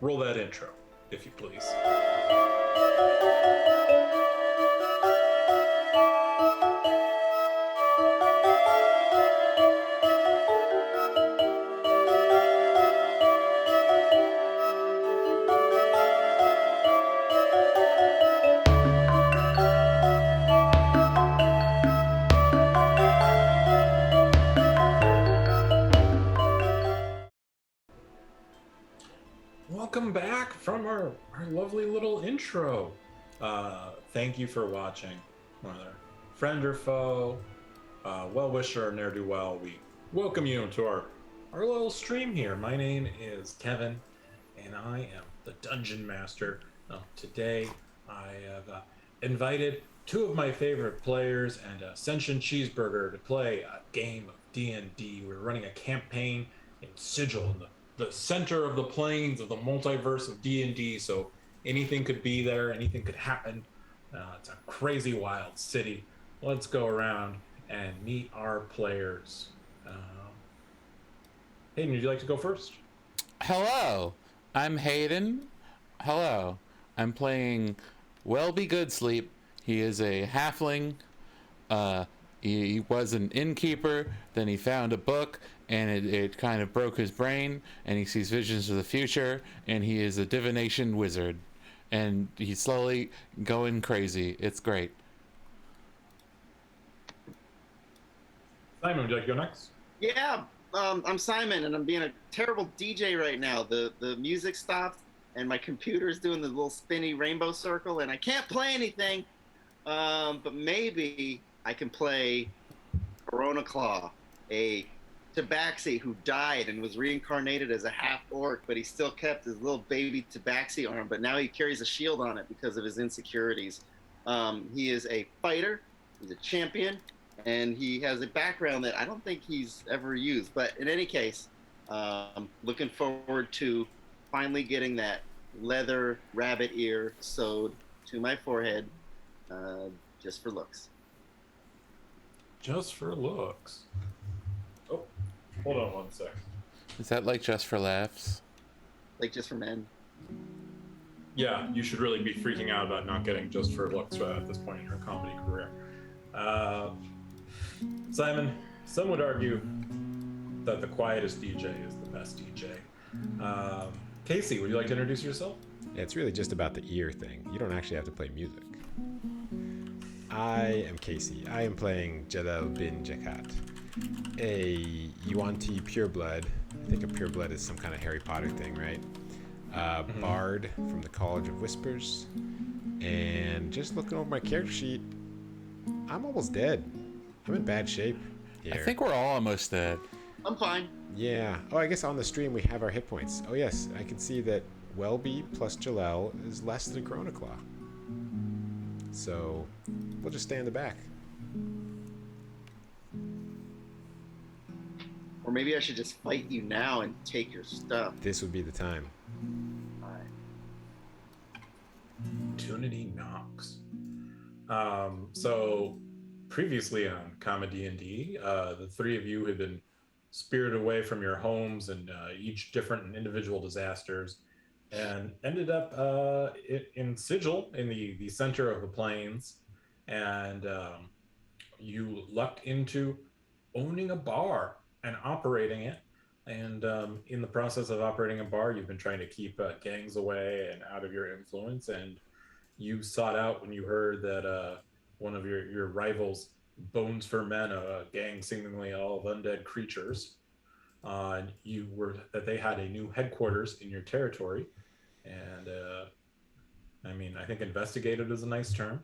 roll that intro, if you please. Welcome back from our lovely little intro. Thank you for watching. Whether friend or foe, well-wisher or ne'er-do-well, we welcome you to our little stream here. My name is Kevin, and I am the Dungeon Master. Today, I have invited two of my favorite players and Ascension Cheeseburger to play a game of D&D. We're running a campaign in Sigil, in the center of the plains of the multiverse of D&D, so anything could be there, anything could happen. It's a crazy wild city. Let's go around and meet our players. Hayden, would you like to go first? Hello, I'm Hayden. Hello, I'm playing Welby Goodsleep. He is a halfling. He was an innkeeper, then he found a book, and it kind of broke his brain, and he sees visions of the future, and he is a divination wizard. And he's slowly going crazy. It's great. Simon, would you like to go next? Yeah, I'm Simon, and I'm being a terrible DJ right now. The music stopped, and my computer's doing the little spinny rainbow circle, and I can't play anything. But maybe I can play Corona Claw, a tabaxi who died and was reincarnated as a half-orc, but he still kept his little baby tabaxi arm, but now he carries a shield on it because of his insecurities. He is a fighter, he's a champion, and he has a background that I don't think he's ever used. But in any case, looking forward to finally getting that leather rabbit ear sewed to my forehead, just for looks. Just for looks. Oh, hold on one sec. Is that like just for laughs? Like just for men? Yeah, you should really be freaking out about not getting just for looks at this point in your comedy career. Simon, some would argue that the quietest DJ is the best DJ. Casey, would you like to introduce yourself? Yeah, it's really just about the ear thing. You don't actually have to play music. I am Casey. I am playing Jalal bin Jakat, a Yuan-Ti pureblood. I think a pureblood is some kind of Harry Potter thing, right? Bard from the College of Whispers. And just looking over my character sheet, I'm almost dead. I'm in bad shape here. I think we're all almost dead. I'm fine. Yeah. Oh, I guess on the stream we have our hit points. Oh, yes. I can see that Welby plus Jalal is less than Corona Claw. So we'll just stay in the back. Or maybe I should just fight you now and take your stuff. This would be the time. All right. Opportunity knocks. So previously on Comedy&D, the three of you had been spirited away from your homes and each different and individual disasters, and ended up in Sigil, in the center of the plains, and you lucked into owning a bar and operating it. And in the process of operating a bar, you've been trying to keep gangs away and out of your influence, and you sought out when you heard that one of your rivals, Bones for Men, a gang seemingly all of undead creatures, and that they had a new headquarters in your territory. And I think investigated is a nice term,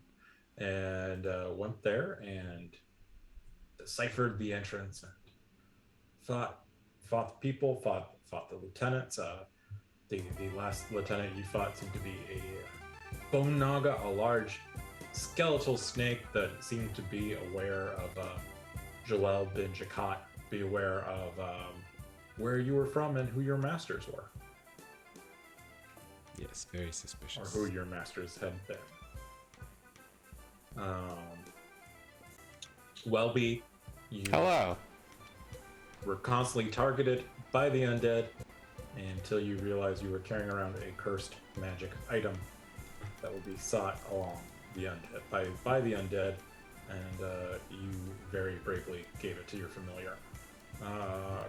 and went there and deciphered the entrance and fought the people, fought the lieutenants. The last lieutenant you fought seemed to be a bone naga, a large skeletal snake that seemed to be aware of Jalal bin Jakat, be aware of where you were from and who your masters were. Yes, very suspicious. Or who your masters had been. Welby, you Hello. were constantly targeted by the undead, until you realize you were carrying around a cursed magic item that will be sought along the undead by the undead, and you very bravely gave it to your familiar.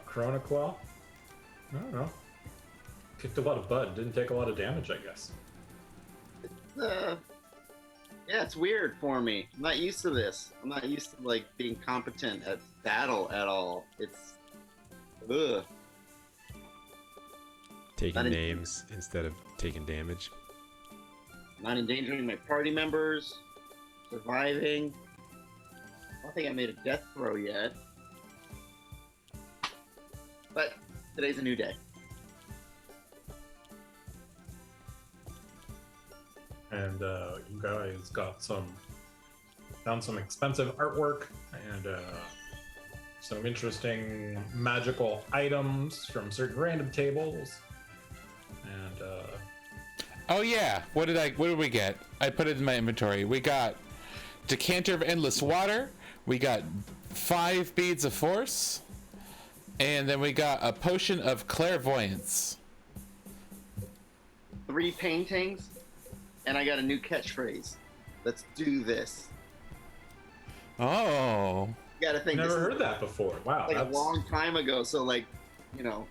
Corona Claw? I don't know. Kicked a lot of butt, didn't take a lot of damage, I guess. Yeah, it's weird for me. I'm not used to this. I'm not used to like being competent at battle at all. It's ugh. Taking names instead of taking damage. Not endangering my party members. Surviving. I don't think I made a death throw yet. But today's a new day. And you guys found some expensive artwork and some interesting magical items from certain random tables. And Oh yeah, what did we get? I put it in my inventory. We got Decanter of Endless Water. We got 5 Beads of Force. And then we got a Potion of Clairvoyance. 3 paintings, and I got a new catchphrase. Let's do this. Oh. You gotta think. never heard that before. Wow, Like that's a long time ago. So like,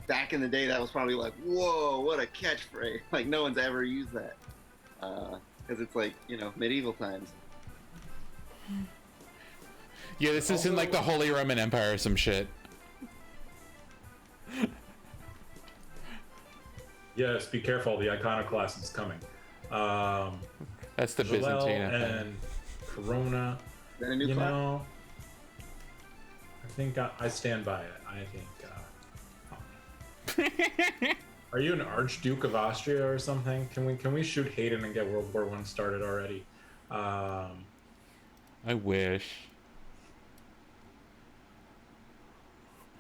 back in the day, that was probably like, whoa, what a catchphrase. Like no one's ever used that. Because it's like, medieval times. Yeah, this isn't like the Holy Roman Empire or some shit. Yes, be careful. The iconoclast is coming. That's the Jalel Byzantine Empire. and Corona. Is that a new class? I think I stand by it. I think. Are you an Archduke of Austria or something? Can we shoot Hayden and get World War I started already? I wish.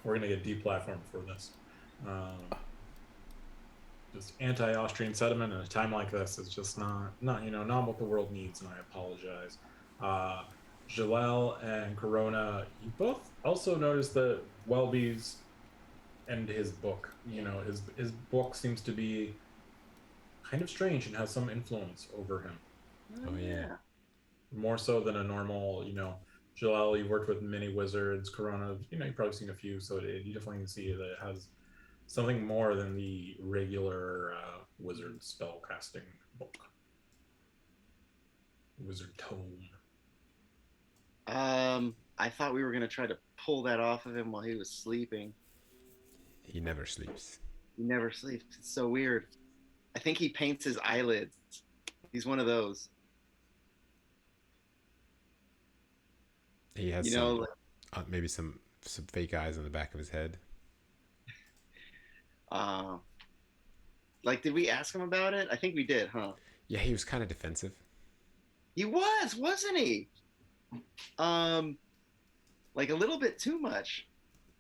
We're gonna get deplatformed for this. Just anti-Austrian sentiment in a time like this is just not what the world needs, and I apologize. Jalel and Corona, you both also noticed that Welby's and his book. His book seems to be kind of strange and has some influence over him. Oh yeah. More so than a normal, Jalel, you worked with many wizards. Corona, you've probably seen a few, so you definitely see that it has something more than the regular wizard spell casting book. Wizard tome. I thought we were gonna try to pull that off of him while he was sleeping. He never sleeps. He never sleeps. It's so weird. I think he paints his eyelids. He's one of those. He has maybe some fake eyes on the back of his head. Did we ask him about it? I think we did, huh? Yeah, he was kind of defensive. He was, wasn't he? Like a little bit too much.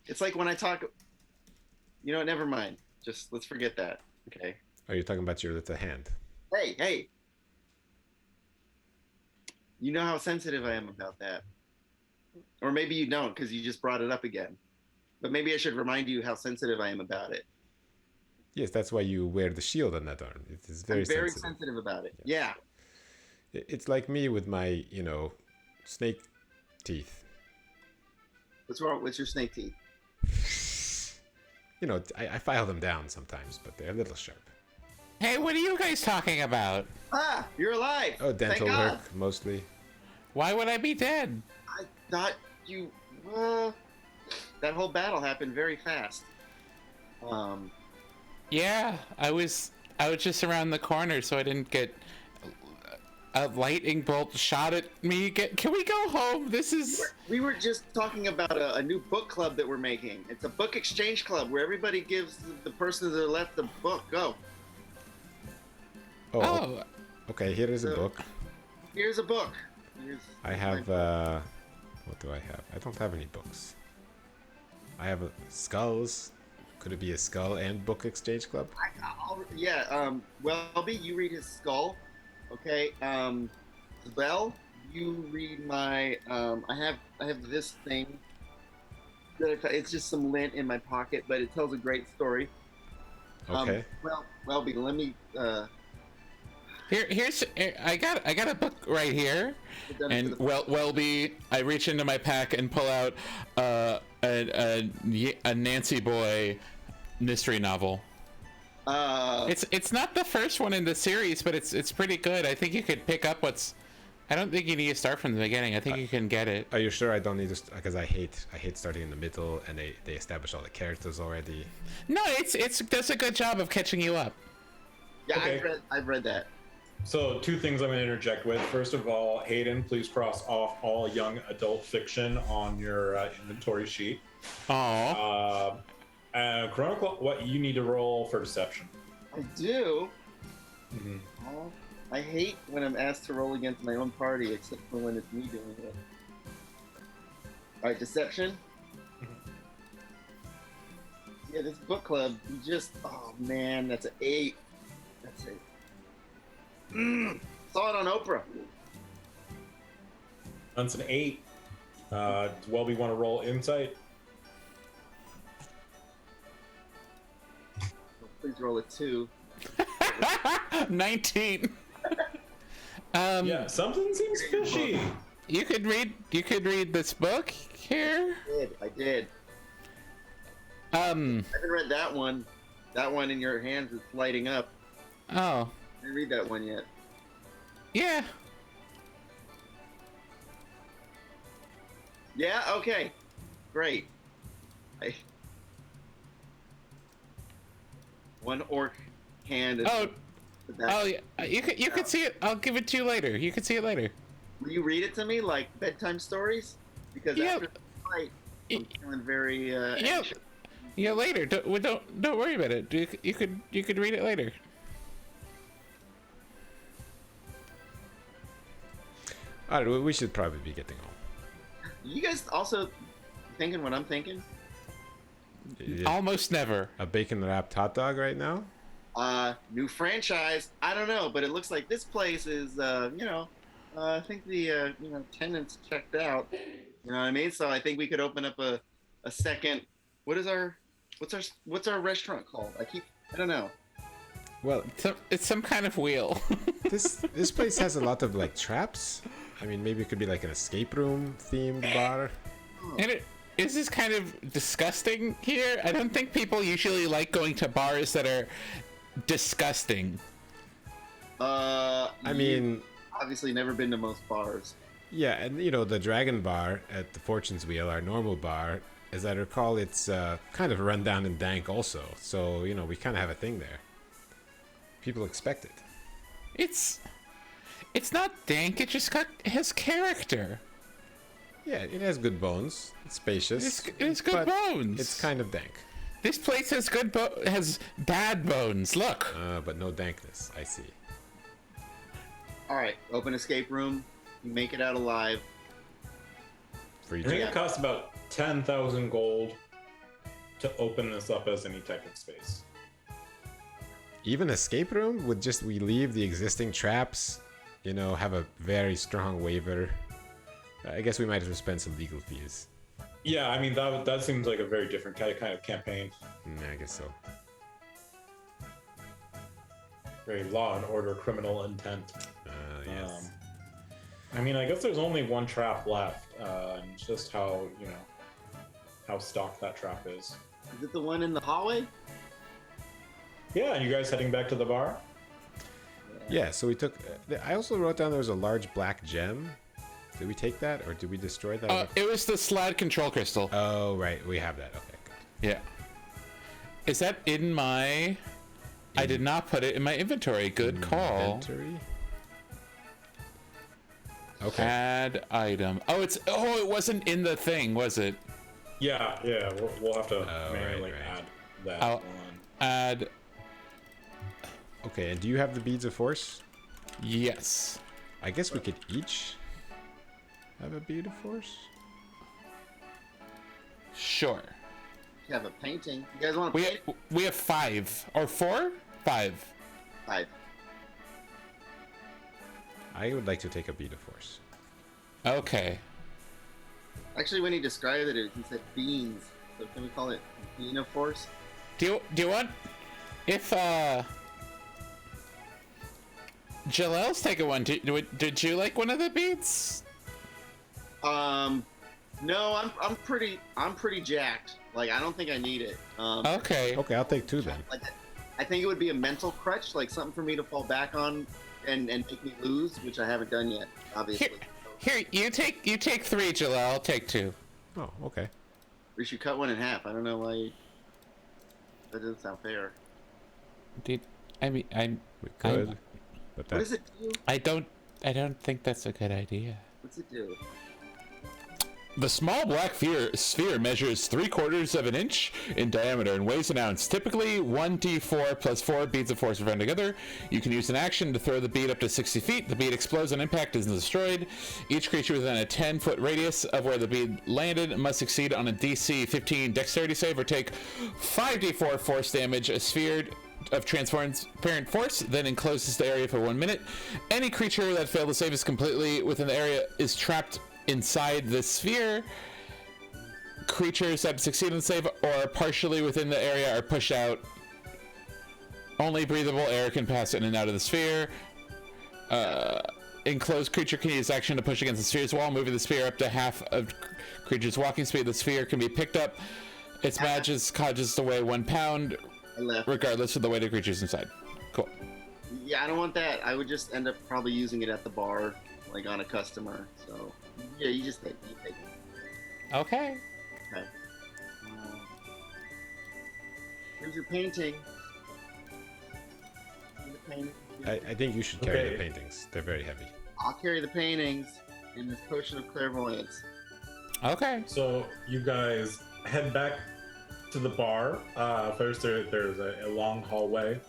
It's like when I talk. Never mind. Just let's forget that. Okay. Oh, you're talking about your little hand. Hey. You know how sensitive I am about that. Or maybe you don't because you just brought it up again. But maybe I should remind you how sensitive I am about it. Yes, that's why you wear the shield on that arm. It is very sensitive about it. Yeah. It's like me with my, snake teeth. What's wrong? What's your snake teeth? I file them down sometimes, but they're a little sharp. Hey, what are you guys talking about? Ah, you're alive. Oh, dental Thank God. work, mostly. Why would I be dead? I thought you... that whole battle happened very fast. Yeah, I was just around the corner, so I didn't get a lightning bolt shot at me. Can we go home? We were just talking about a new book club that we're making. It's a book exchange club where everybody gives the person to their left the book. Go. Oh. Okay, here is a book. Here's a book. I have, what do I have? I don't have any books. I have skulls. Could it be a skull and book exchange club? Welby, you read his skull. Okay. Bell, you read my. I have this thing. It's just some lint in my pocket, but it tells a great story. Okay. Welby, let me. I got a book right here, and Welby, I reach into my pack and pull out a Nancy Boy mystery novel. It's not the first one in the series, but it's pretty good. I think you could pick up what's. I don't think you need to start from the beginning. I think you can get it. Are you sure I don't need to? Because I hate starting in the middle, and they establish all the characters already. No, it does a good job of catching you up. Yeah, Okay. I've read that. So, two things I'm going to interject with. First of all, Hayden, please cross off all young adult fiction on your inventory sheet. Oh. Chronicle, what you need to roll for deception. I do. Mm-hmm. Oh, I hate when I'm asked to roll against my own party, except for when it's me doing it. All right, deception. Yeah, this book club, you just, oh man, that's an 8. That's it. Saw it on Oprah. That's an 8. Welby, want to roll insight? Please roll a 2. 19. Yeah, something seems fishy. You could read this book here. I did. I haven't read that one. That one in your hands is lighting up. Oh. I didn't read that one yet. Yeah. Yeah. Okay. Great. One orc hand. Oh. Yeah. You could see it. I'll give it to you later. You can see it later. Will you read it to me like bedtime stories? Because after the fight, I'm feeling very anxious. Yeah. Later. Don't worry about it. You could read it later. All right, we should probably be getting home. You guys also thinking what I'm thinking? Yeah. Almost never. A bacon wrapped hot dog right now? New franchise. I don't know, but it looks like this place is, I think the, tenants checked out. You know what I mean? So I think we could open up a second. What's our restaurant called? I don't know. Well, it's some kind of wheel. this place has a lot of like traps. I mean, maybe it could be like an escape room themed bar. And is this kind of disgusting here? I don't think people usually like going to bars that are disgusting. I mean, obviously never been to most bars. Yeah, and the Dragon Bar at the Fortune's Wheel, our normal bar, as I recall, it's kind of run down and dank also. So we kind of have a thing there. People expect it. It's not dank. It just has character. Yeah, it has good bones. It's spacious. It's good bones. It's kind of dank. This place has has bad bones. Look. But no dankness. I see. All right, open escape room. You make it out alive. Free I think it costs about 10,000 gold to open this up as any type of space. Even escape room would we leave the existing traps, have a very strong waiver. I guess we might have to spend some legal fees. Yeah, I mean that seems like a very different kind of campaign. I guess so. Very law and order, criminal intent. Yes. I mean, I guess there's only one trap left, and it's just how how stocked that trap is. Is it the one in the hallway? Yeah, and you guys heading back to the bar? Yeah, so we took... I also wrote down there was a large black gem. Did we take that, or did we destroy that? It was the slide control crystal. Oh, right. We have that. Okay, good. Yeah. Is that in my... I did not put it in my inventory. Good call. Inventory? Okay. Add item. It wasn't in the thing, was it? Yeah. We'll have to manually right. add that I'll on. add... Okay, and do you have the beads of force? Yes. I guess we could each have a bead of force? Sure. You have a painting. You guys want to paint? We have 5 or 4? 5. 5. I would like to take a bead of force. Okay. Actually, when he described it, he said beans. So can we call it bean of force? Do you want? If Jalal's taking one, did you like one of the beats? No, I'm pretty jacked. Like, I don't think I need it. Okay. Okay, I'll take 2 then. Like, I think it would be a mental crutch, like something for me to fall back on and make me lose, which I haven't done yet, obviously. Here, you take 3, Jalal. I'll take 2. Oh, okay. We should cut one in half. I don't know why that doesn't sound fair. We We could, but What does that it do? I don't think that's a good idea. What's it do? The small black sphere measures 3/4 of an inch in diameter and weighs an ounce. Typically, 1d4 plus 4 beads of force are found together. You can use an action to throw the bead up to 60 feet. The bead explodes on impact and is destroyed. Each creature within a 10-foot radius of where the bead landed must succeed on a DC 15 dexterity save or take 5d4 force damage. A sphere of transparent force then encloses the area for 1 minute. Any creature that failed to save is completely within the area is trapped inside the sphere. Creatures that succeed in the save or are partially within the area are pushed out. Only breathable air can pass in and out of the sphere. Enclosed creature can use action to push against the sphere's wall, moving the sphere up to half of creature's walking speed. The sphere can be picked up. Its mass causes to weigh 1 pound, regardless of the weight of creatures inside. Cool. Yeah, I don't want that. I would just end up probably using it at the bar, like on a customer. So, yeah, you take it. Okay. Okay. Here's your painting. I think you should carry the paintings. They're very heavy. I'll carry the paintings in this potion of clairvoyance. Okay. So you guys head back to the bar. First, there's a long hallway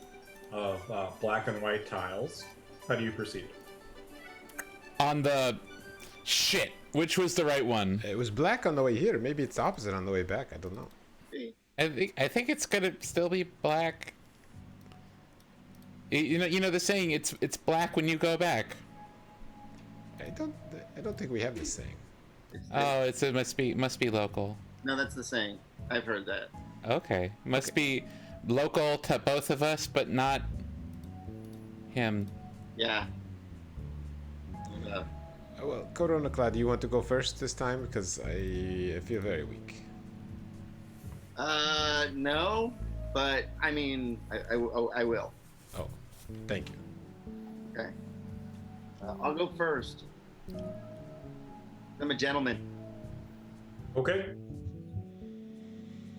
of black and white tiles. How do you proceed? On the shit, which was the right one? It was black on the way here. Maybe it's opposite on the way back. I don't know. I think it's gonna still be black. You know the saying, it's black when you go back. I don't think we have this saying. It must be local. No, that's the saying. I've heard that. Okay, must be local to both of us, but not him. Yeah. Well, Corona Clad, do you want to go first this time? Because I feel very weak. No, but I mean, I will. Oh, thank you. Okay. I'll go first. I'm a gentleman. Okay.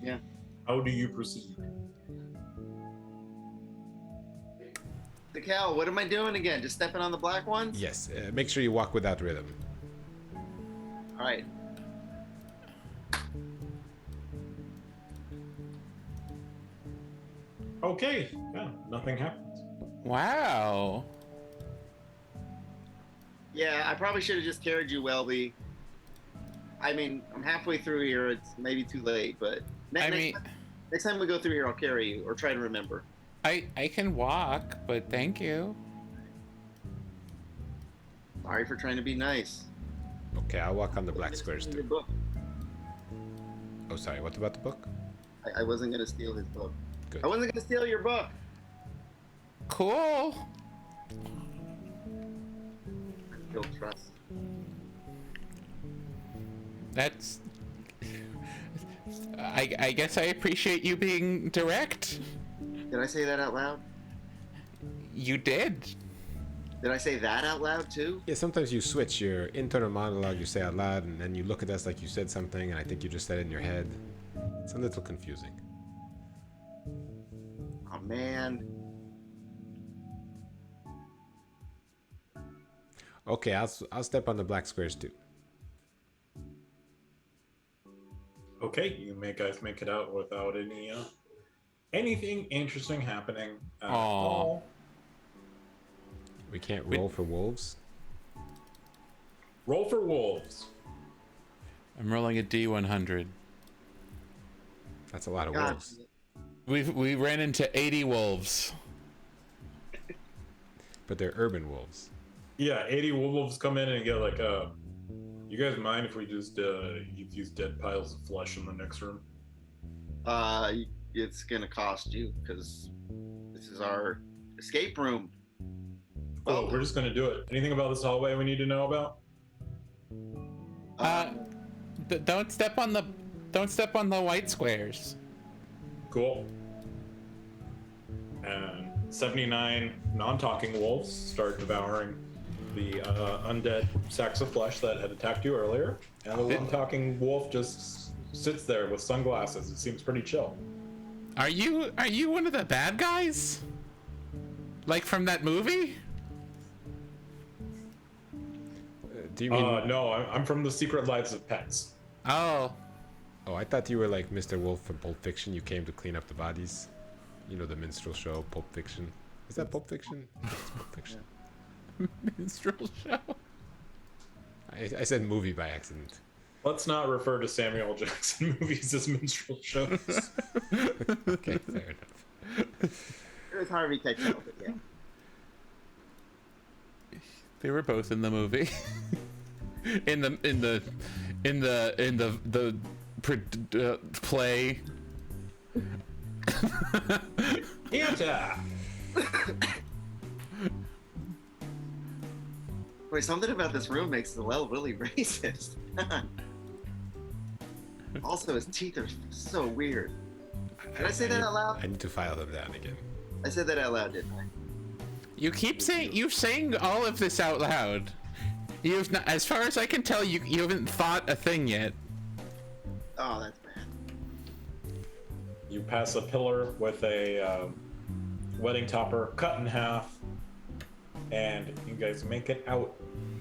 Yeah. How do you proceed? Cal, what am I doing again? Just stepping on the black ones? Yes, make sure you walk without rhythm. All right. Okay. Yeah, nothing happens. Wow. Yeah, I probably should have just carried you, Welby. I mean, I'm halfway through here. It's maybe too late, but next time we go through here, I'll carry you or try to remember. I can walk, but thank you. Sorry for trying to be nice. Okay, I'll walk on the black squares Your too. book. Oh, sorry, what about the book? I wasn't going to steal his book. Good. I wasn't going to steal your book. Cool. Build trust. That's... I guess I appreciate you being direct. Did I say that out loud? You did. Did I say that out loud too? Yeah, sometimes you switch your internal monologue, you say out loud, and then you look at us like you said something, and I think you just said it in your head. It's a little confusing. Oh man. Okay, I'll step on the black squares too. Okay, you guys make it out without anything interesting happening at all. We can't roll for wolves. Roll for wolves. I'm rolling a D100. That's a lot of God. wolves. We ran into 80 wolves. But they're urban wolves. Yeah, 80 wolves come in and get like, you guys mind if we just use dead piles of flesh in the next room? It's gonna cost you because This is our escape room. Oh, we're just gonna do it. Anything about this hallway we need to know about? Don't step on the white squares. Cool. And 79 non-talking wolves start devouring the undead sacks of flesh that had attacked you earlier. And the one talking wolf just sits there with sunglasses. It seems pretty chill. Are you one of the bad guys? Like from that movie? Do you mean? No, I'm from the Secret Lives of Pets. Oh. Oh, I thought you were like Mr. Wolf from Pulp Fiction. You came to clean up the bodies. You know, the minstrel show, Pulp Fiction. Is that Pulp Fiction? It's Pulp Fiction. Minstrel show. I said movie by accident. Let's not refer to Samuel L. Jackson movies as minstrel shows. Okay, fair enough. It was Harvey Keitel, but yeah. They were both in the movie. in the play. Anta! Wait, something about this room makes Lel really racist. Also, his teeth are so weird. Did I say that out loud? I need to file them down again. I said that out loud, didn't I? You're saying all of this out loud. You've not, as far as I can tell, you haven't thought a thing yet. Oh, that's bad. You pass a pillar with a wedding topper cut in half, and you guys make it out.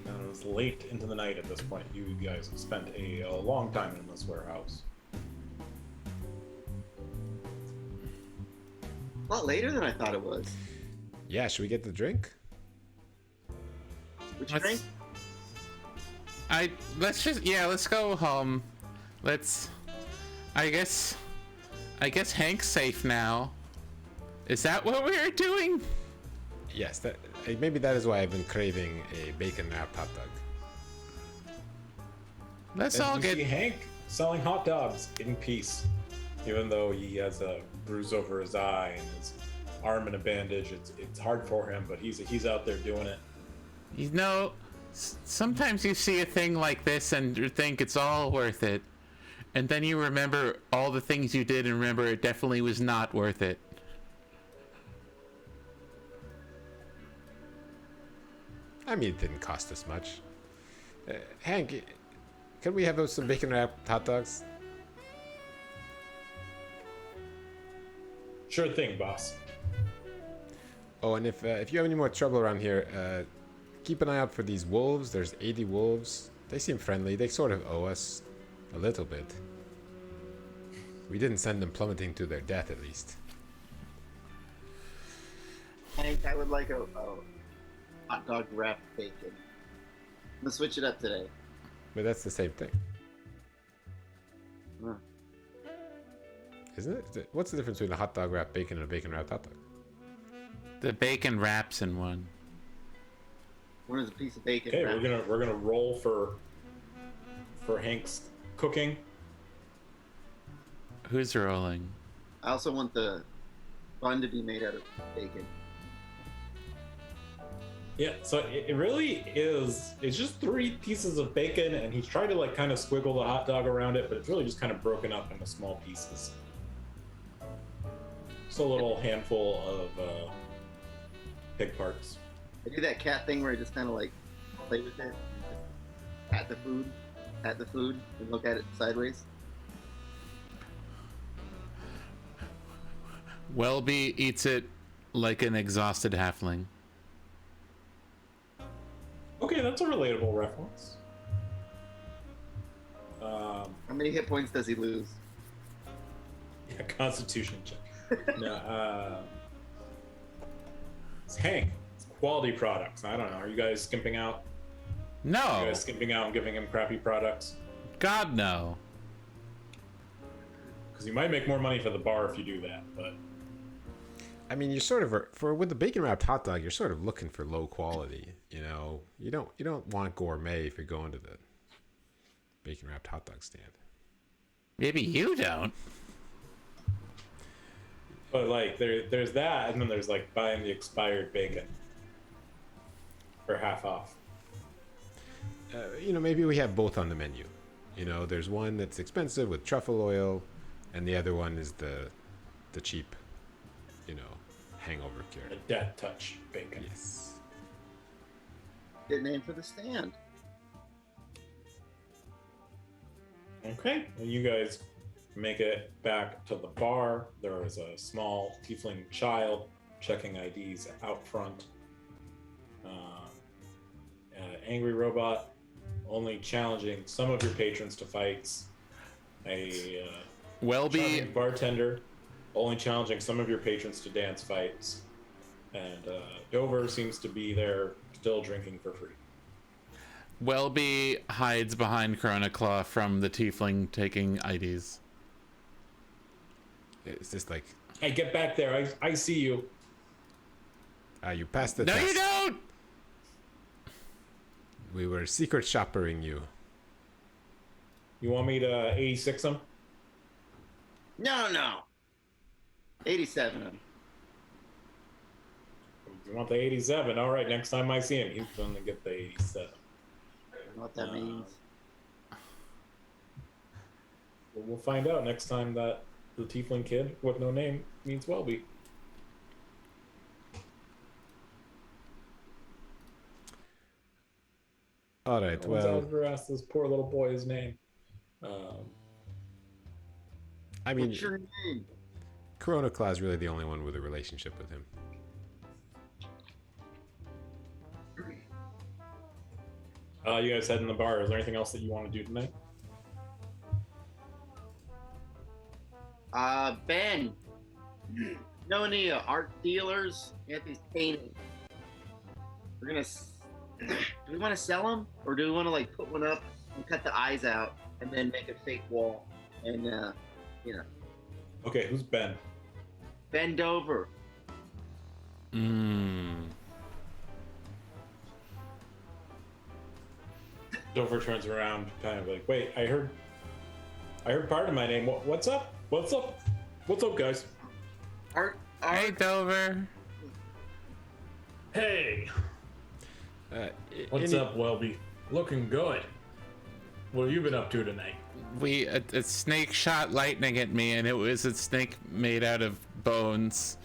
And it's late into the night at this point. You guys have spent a long time in this warehouse. A lot later than I thought it was. Yeah, should we get the drink? Which Let's- drink? Let's go home. I guess Hank's safe now. Is that what we're doing? Yes, that maybe that is why I've been craving a bacon wrapped hot dog. Let's And all you get. see Hank selling hot dogs in peace, even though he has a bruise over his eye and his arm in a bandage. It's hard for him, but he's out there doing it. You know, sometimes you see a thing like this and you think it's all worth it, and then you remember all the things you did and remember it definitely was not worth it. I mean, it didn't cost us much. Hank, can we have some bacon wrapped hot dogs? Sure thing, boss. Oh, and if you have any more trouble around here, keep an eye out for these wolves. There's 80 wolves. They seem friendly. They sort of owe us a little bit. We didn't send them plummeting to their death, at least. Hank, I would like a hot dog wrapped bacon. I'm gonna switch it up today. But that's the same thing, Huh. isn't it? What's the difference between a hot dog wrapped bacon and a bacon wrapped hot dog? The bacon wraps in one. One is a piece of bacon. Okay, wrapped. we're gonna roll for Hank's cooking. Who's rolling? I also want the bun to be made out of bacon. Yeah, so it really is. It's just 3 pieces of bacon, and he's tried to like kind of squiggle the hot dog around it, but it's really just kind of broken up into small pieces. Just a little handful of pig parts. I do that cat thing where I just kind of like play with it, and just pat the food, and look at it sideways. Welby eats it like an exhausted halfling. Okay, that's a relatable reference. How many hit points does he lose? Yeah, Constitution check. No, it's Hank. It's quality products. I don't know. Are you guys skimping out? Are you No, guys skimping out and giving him crappy products? God no. Because you might make more money for the bar if you do that, but I mean, you're sort of with the bacon wrapped hot dog, you're sort of looking for low quality. You know, you don't want gourmet if you're going to the bacon wrapped hot dog stand. Maybe you don't. But like there's that, and then there's like buying the expired bacon for half off. Maybe we have both on the menu. There's one that's expensive with truffle oil, and the other one is the cheap, hangover cure. The death touch bacon. Yes. Good name for the stand. Okay, well, you guys make it back to the bar. There is a small tiefling child checking IDs out front. An angry robot only challenging some of your patrons to fights. A charming bartender only challenging some of your patrons to dance fights. And Dover seems to be there still drinking for free. Welby hides behind Corona Claw from the tiefling taking IDs. It's just like, Hey, get back there. I see you. you passed the No, test. you don't! We were secret shoppering you. You want me to 86 him? No. 87 of them. You want the 87? All right, next time I see him, he's going to get the 87. I don't know what that means. Well, we'll find out next time that the tiefling kid with no name means Welby. All right, No one's well, ever asked this poor little boy his name. I mean, What's your name? Corona Claw is really the only one with a relationship with him. You guys head in the bar. Is there anything else that you want to do tonight? Ben. Know any art dealers? Anthony's painting. We're gonna. Do we want to sell them, or do we want to like put one up and cut the eyes out, and then make a fake wall, and Okay, who's Ben? bend over? Dover turns around, kind of like, wait, I heard part of my name. What's up? What's up, guys? Art. Hey, Dover. Hey, what's Any- up, Welby? Looking good. What have you been up to tonight? A snake shot lightning at me, and it was a snake made out of bones.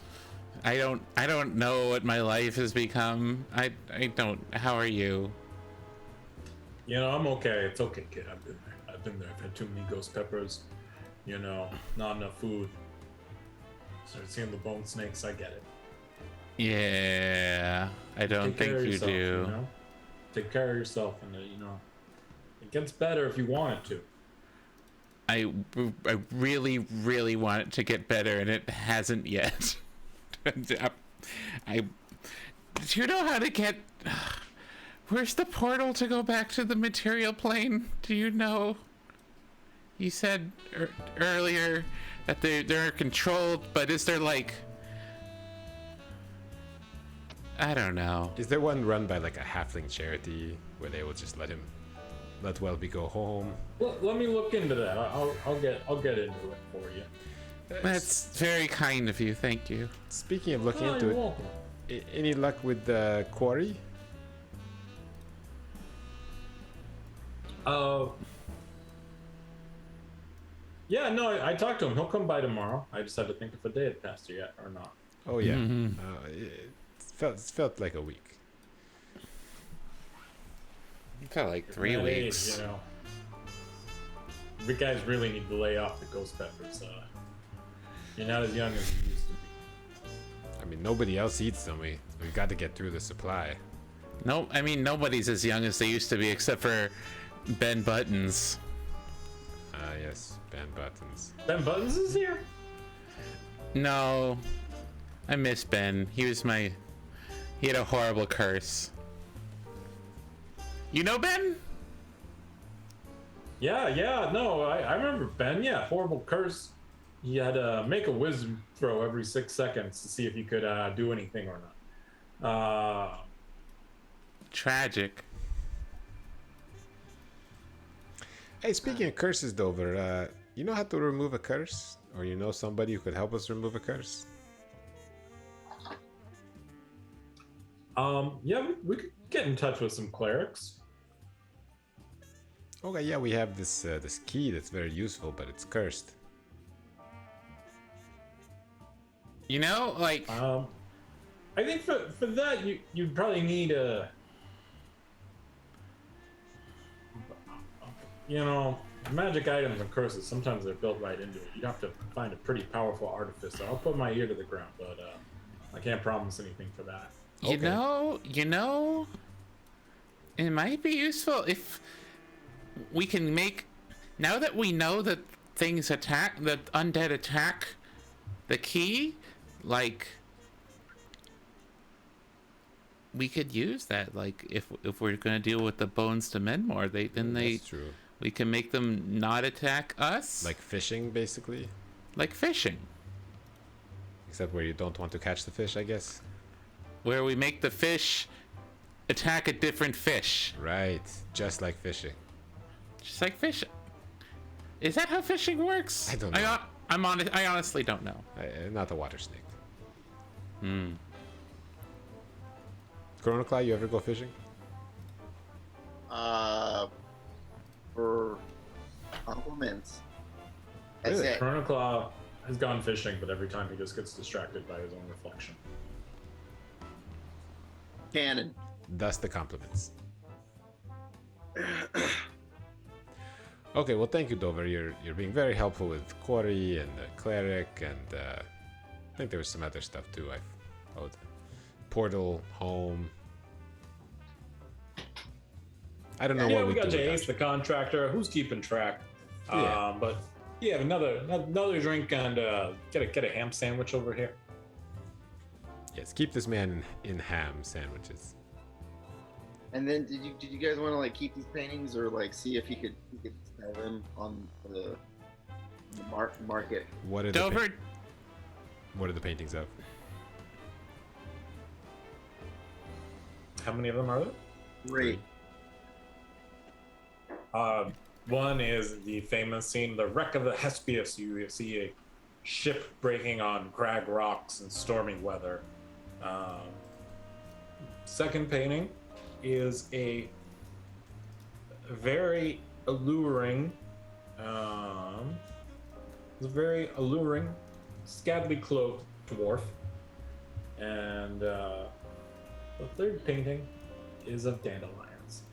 I don't know what my life has become. I don't. How are you? I'm okay. It's okay, kid. I've been there. I've had too many ghost peppers. Not enough food. Started seeing the bone snakes. I get it. Yeah, I don't Take care think of you yourself, do. Take care of yourself, and it gets better if you want it to. I really, really want it to get better, and it hasn't yet. Do you know how to get? Where's the portal to go back to the material plane? Do you know? You said earlier that they're controlled, but is there like? I don't know. Is there one run by like a halfling charity where they will just let Welby go home? Well, let me look into that. I'll get into it for you. That's very kind of you. Thank you. Speaking of looking Oh, into you're it, welcome. any luck with the quarry? Yeah, no, I talked to him. He'll come by tomorrow. I just had to think if a day had passed yet or not. Oh yeah, Mhm. it felt like a week. It felt like 3 That age, weeks. You guys really need to lay off the ghost peppers. You're not as young as you used to be. I mean, nobody else eats them. We got to get through the supply. No, I mean nobody's as young as they used to be, except for Ben Buttons. Yes, Ben Buttons. Ben Buttons is here? No, I miss Ben. He had a horrible curse. You know Ben? Yeah, no, I remember Ben. Yeah, horrible curse. He had to make a wisdom throw every 6 seconds to see if he could do anything or not. Tragic. Hey, speaking of curses, Dover, you know how to remove a curse, or you know somebody who could help us remove a curse? Yeah, we could get in touch with some clerics. Okay, yeah, we have this key that's very useful, but it's cursed. You know, like, I think for that you'd probably need a, magic items and curses. Sometimes they're built right into it. You'd have to find a pretty powerful artifice. So I'll put my ear to the ground, but I can't promise anything for that. you know, it might be useful if we can make, now that we know that things attack, that undead attack the key, like, we could use that. Like, if we're gonna deal with the bones to mend more, That's true. we can make them not attack us, Like fishing, basically. like fishing, Except where you don't want to catch the fish, I guess. where we make the fish attack a different fish, Right, just like fishing. just like fishing. Is that how fishing works? I don't know. I honestly don't know. Not a water snake. Chroniclaw, you ever go fishing? For compliments. That's Really? it. Chronoclaw has gone fishing, but every time he just gets distracted by his own reflection. Canon. Thus the compliments. Okay, well, thank you, Dover. You're being very helpful with Quarry and the cleric, and I think there was some other stuff too. The portal home. I don't know Yeah, what we we got do. Jace, the contractor. Who's keeping track? Yeah. But yeah, another drink and get a ham sandwich over here. Yes, keep this man in ham sandwiches. And then did you guys want to like keep these paintings or like see if you could sell them on the market? What are Dover, what are the paintings of? How many of them are there? Great. One is the famous scene, the wreck of the Hespius. You see a ship breaking on crag rocks in stormy weather. Second painting is a very alluring, scantily cloaked dwarf. And the third painting is of dandelions.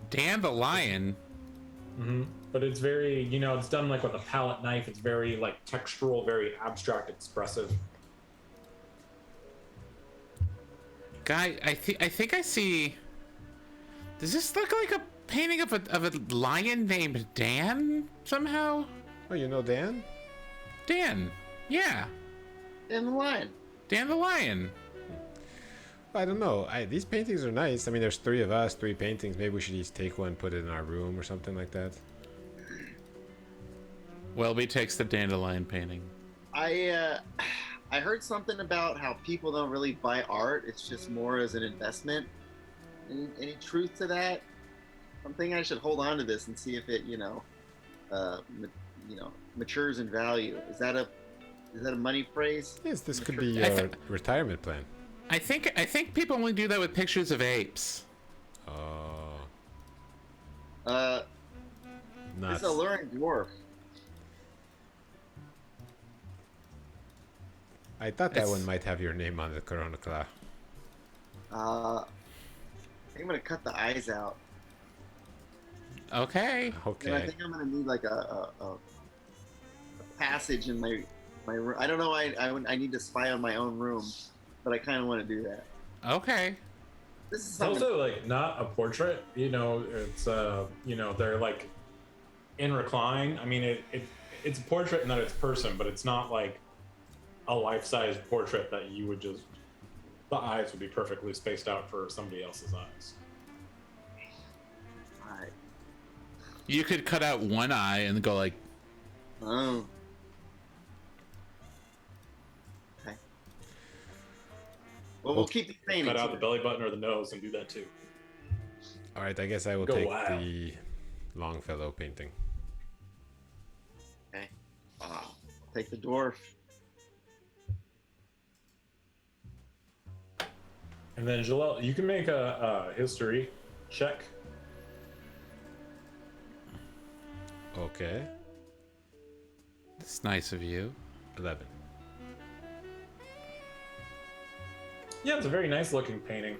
Dandelion. But it's very, it's done like with a palette knife. It's very like textural, very abstract, expressive. Guy, I think I see. Does this look like a painting of a lion named Dan somehow? Oh, you know Dan? Dan. Yeah. And the lion. Dan the lion. I don't know. These paintings are nice. I mean, there's 3 of us, 3 paintings. Maybe we should each take one, put it in our room or something like that. Welby takes the dandelion painting. I heard something about how people don't really buy art. It's just more as an investment. Any truth to that? I'm thinking I should hold on to this and see if it, matures in value. Is that a money phrase? Yes, this could be your retirement plan. I think people only do that with pictures of apes. Oh. It's Nuts. a alluring dwarf. I thought that one might have your name on the Chroniclaw. I think I'm gonna cut the eyes out. Okay. And I Okay. think I'm gonna need like a passage in my room. I don't know. I need to spy on my own room, but I kind of want to do that. Okay. This is It's something. also like not a portrait. It's they're like in recline. I mean, it's a portrait in that it's person, but it's not like a life-size portrait that you would just. The eyes would be perfectly spaced out for somebody else's eyes. Alright. You could cut out one eye and go like, Oh. Okay. Well, we'll keep these paintings. Cut out the belly button or the nose and do that too. All right, I guess I will Go take wild. the Longfellow painting. Okay. Take the dwarf. And then Jalel, you can make a history check. Okay. It's nice of you. 11. Yeah, it's a very nice looking painting.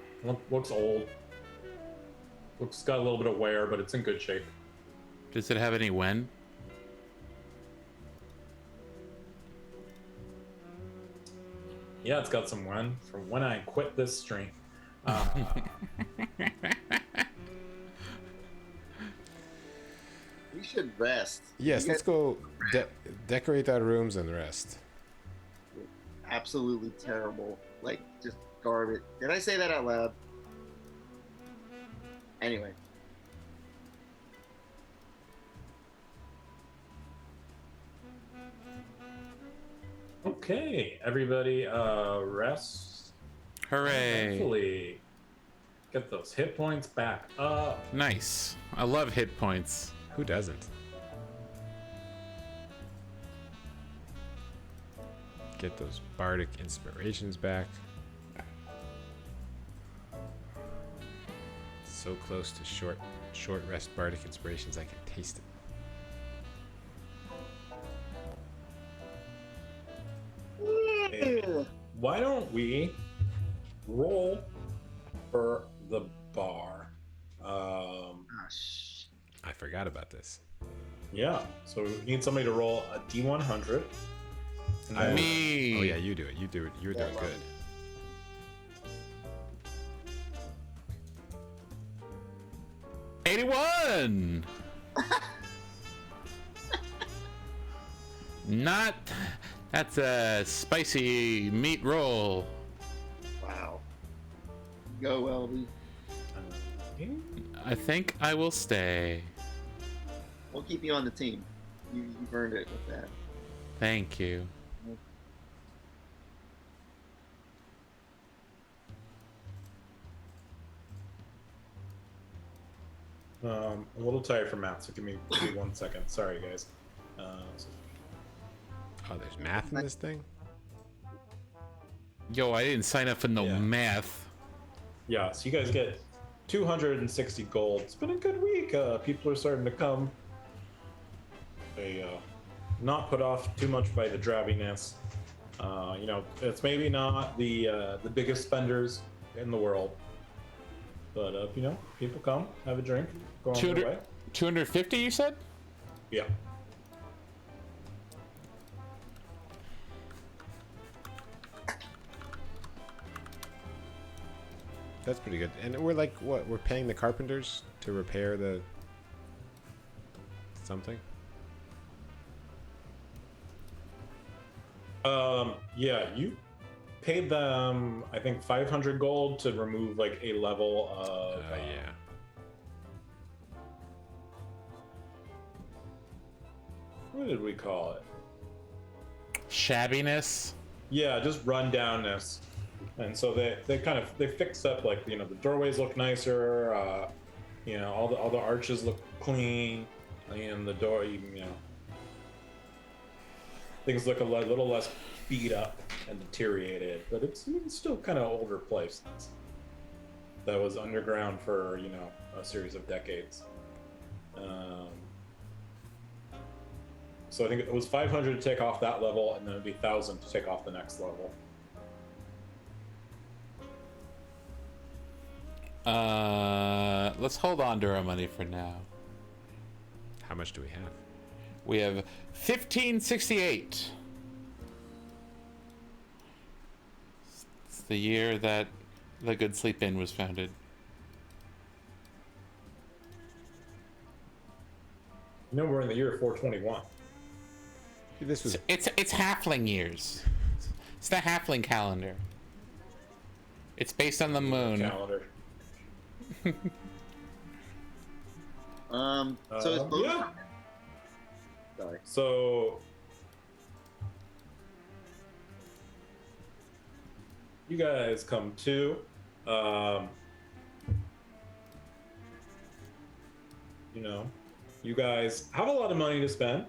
Looks old. Looks got a little bit of wear, but it's in good shape. Does it have any when? Yeah, it's got some when from when I quit this stream. We should rest. Yes, You let's guys go decorate our rooms and rest. are absolutely terrible. Like, just garbage. Did I say that out loud? Anyway. Okay, everybody, rest. Hooray! Hopefully, get those hit points back up. Nice. I love hit points. Who doesn't? Get those bardic inspirations back. So close to short rest bardic inspirations, I can taste it. Hey, why don't we roll for the bar? Ah, I forgot about this. Yeah, so we need somebody to roll a D100. And then- Me. Oh yeah, you do it. You do it. You're doing good. $81. Not. That's a spicy meat roll. wow. Go, Welby. I think I will stay. We'll keep you on the team. You've earned it with that. Thank you. A little tired for math, so give me 1 second. Sorry, guys. So- Oh, there's math in this thing? Yo, I didn't sign up for no Yeah. math. yeah, so you guys get 260 gold. It's been a good week. People are starting to come. They not put off too much by the drabbiness. You know, it's maybe not the biggest spenders in the world, but you know, people come, have a drink, go on their 200 way. 250, you said? Yeah. That's pretty good. And we're like, what? We're paying the carpenters to repair the something? Yeah, you paid them, I think, 500 gold to remove like a level of. Yeah. What did we call it? Shabbiness. Yeah, just rundownness. And so they kind of they fixed up, like, you know, the doorways look nicer. You know, all the arches look clean, and the door, you know, things look a little less beat up and deteriorated. But it's still kind of older place that was underground for, you know, a series of decades. So I think it was 500 to take off that level, and then it'd be 1,000 to take off the next level. Let's hold on to our money for now. How much do we have? We have 1568. It's the year that the Good Sleep Inn was founded. You know, we're in the year 421. This was It's halfling years. It's the halfling calendar. It's based on the moon. Calendar. So it's both. Yeah. Sorry. So you guys come to. You know, you guys have a lot of money to spend.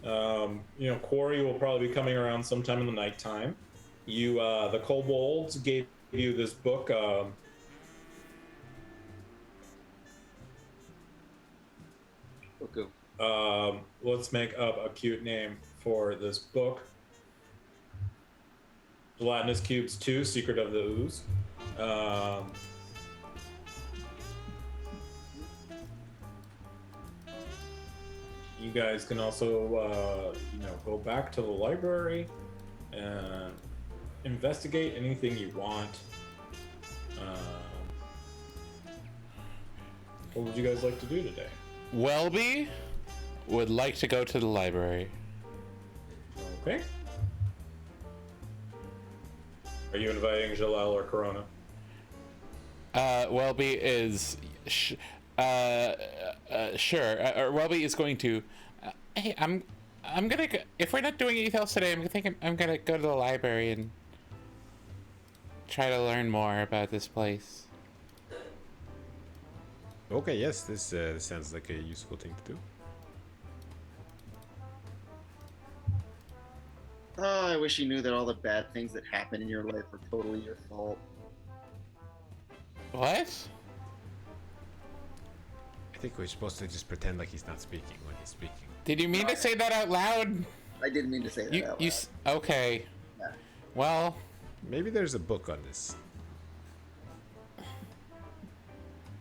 You know, quarry will probably be coming around sometime in the nighttime. You, the kobolds gave you this book. Okay. Let's make up a cute name for this book. Gelatinous Cubes 2, Secret of the Ooze. You guys can also, go back to the library and investigate anything you want. What would you guys like to do today? Welby would like to go to the library. Okay. Are you inviting Jalal or Corona? Welby is sure. Or Welby is going to. Hey, I'm gonna go, if we're not doing anything else today, I'm gonna go to the library and try to learn more about this place. Okay, yes, this sounds like a useful thing to do. Oh, I wish you knew that all the bad things that happen in your life are totally your fault. What? I think we're supposed to just pretend like he's not speaking when he's speaking. Did you mean to say that out loud? I didn't mean to say that out loud. Okay. Yeah. Well, Maybe there's a book on this.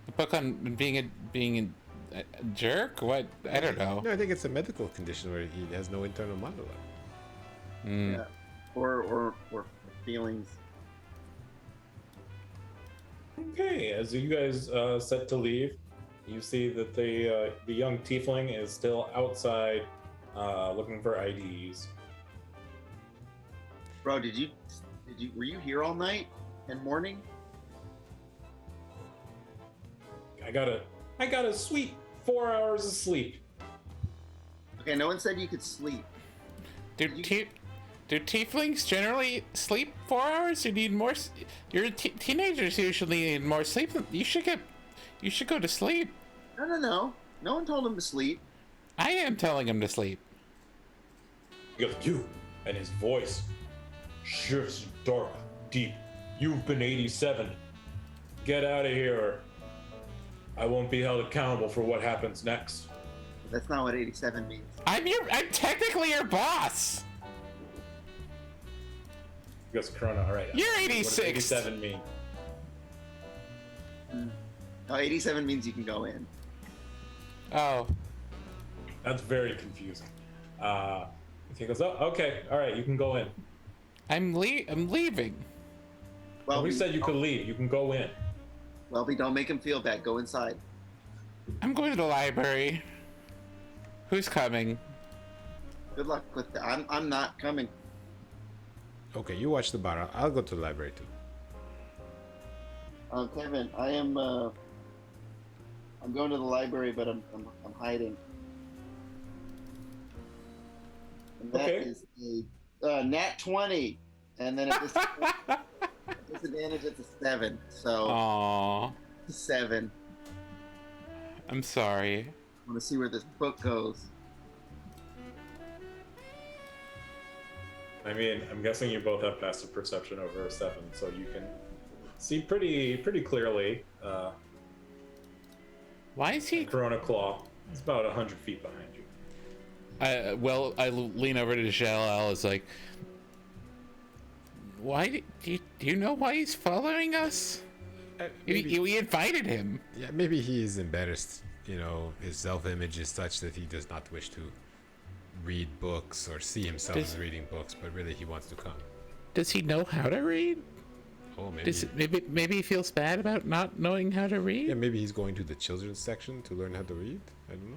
a book on being a jerk? What? I don't know. No, I think it's a medical condition where he has no internal monologue. Yeah. Or feelings. Okay, as you guys set to leave, you see that the young tiefling is still outside looking for IDs. Bro, were you here all night and morning? I got a sweet 4 hours of sleep. Okay, no one said you could sleep. Do tieflings generally sleep 4 hours? You need more. Teenagers usually need more sleep. You should go to sleep. No. No one told him to sleep. I am telling him to sleep. He goes, you, and his voice shifts dark, deep. You've been 87. Get out of here. Or I won't be held accountable for what happens next. That's not what 87 means. I'm technically your boss. He goes, Corona, all right. You're What 86. does 87 mean? No, 87 means you can go in. Oh. That's very confusing. He goes, oh, okay, all right, you can go in. I'm leaving. Well, We said you could leave. You can go in. Welby, don't make him feel bad. Go inside. I'm going to the library. Who's coming? Good luck with that. I'm not coming. Okay, you watch the bar. I'll go to the library too. Kevin, I'm going to the library, but I'm hiding. And that Okay. is a nat 20, and then at disadvantage it's a 7. So Aww. 7. I'm sorry. I want to see where this book goes. I mean, I'm guessing you both have passive perception over a 7, so you can see pretty clearly. Why is he? Corona Claw. It's about 100 feet behind you. I lean over to Jalal. Is like, why do you know why he's following us? We invited him. Yeah, maybe he is embarrassed. You know, his self-image is such that he does not wish to read books or see himself as reading books, but really he wants to come. Does he know how to read? Oh, maybe. Maybe he feels bad about not knowing how to read. Yeah, maybe he's going to the children's section to learn how to read. I don't know.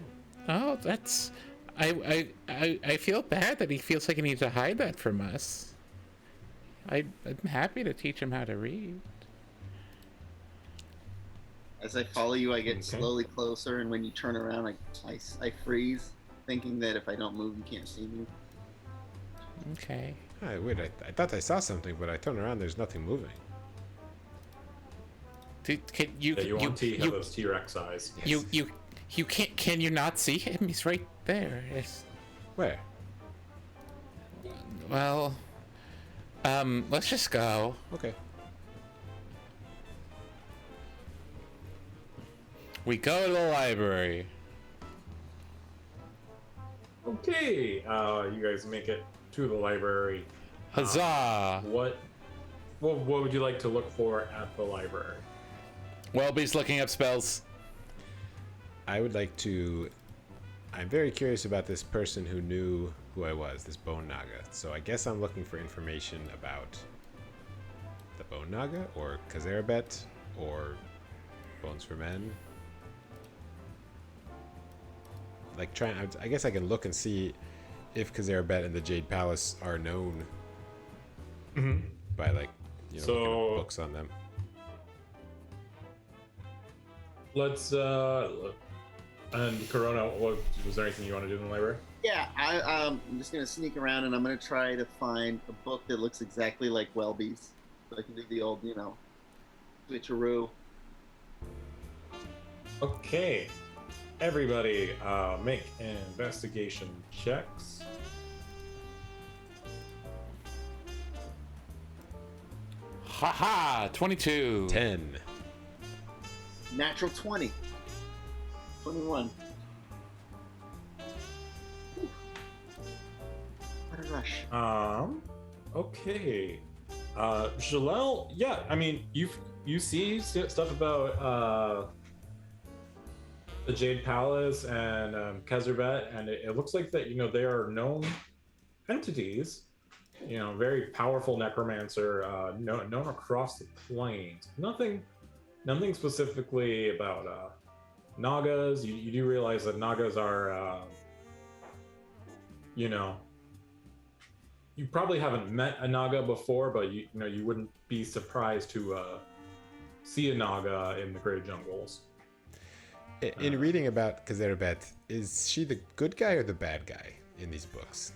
Oh, that's. I feel bad that he feels like he needs to hide that from us. I'm happy to teach him how to read. As I follow you, I get slowly closer, and when you turn around, I freeze, thinking that if I don't move, you can't see me. Okay. Ah, wait, I thought I saw something, but I turn around, there's nothing moving. You want to have those T-Rex eyes. You can't. Can you not see him? He's right there. Yes. Where? Well, let's just go. Okay. We go to the library. Okay, you guys make it to the library. Huzzah! What would you like to look for at the library? Welby's looking up spells. I would like to. I'm very curious about this person who knew who I was, this Bone Naga. So I guess I'm looking for information about the Bone Naga, or Kazerabet, or Bones for Men. Like, I guess I can look and see if Kazerabet and the Jade Palace are known by, like, looking up books on them. Let's and Corona, was there anything you want to do in the library? Yeah, I'm just gonna sneak around and I'm gonna try to find a book that looks exactly like Welby's, so I can do the old, switcheroo. Okay, everybody, make investigation checks. Haha! 22. 10. Natural 20. 21. Whew. What a rush. Okay. Jalel, yeah, I mean, you see stuff about the Jade Palace and Kazerabet, and it looks like that they are known entities. Very powerful necromancer, known across the plains. Nothing specifically about Nagas. You do realize that Nagas are, you probably haven't met a Naga before, but you wouldn't be surprised to see a Naga in the Great Jungles. In reading about Kazerabet, is she the good guy or the bad guy in these books?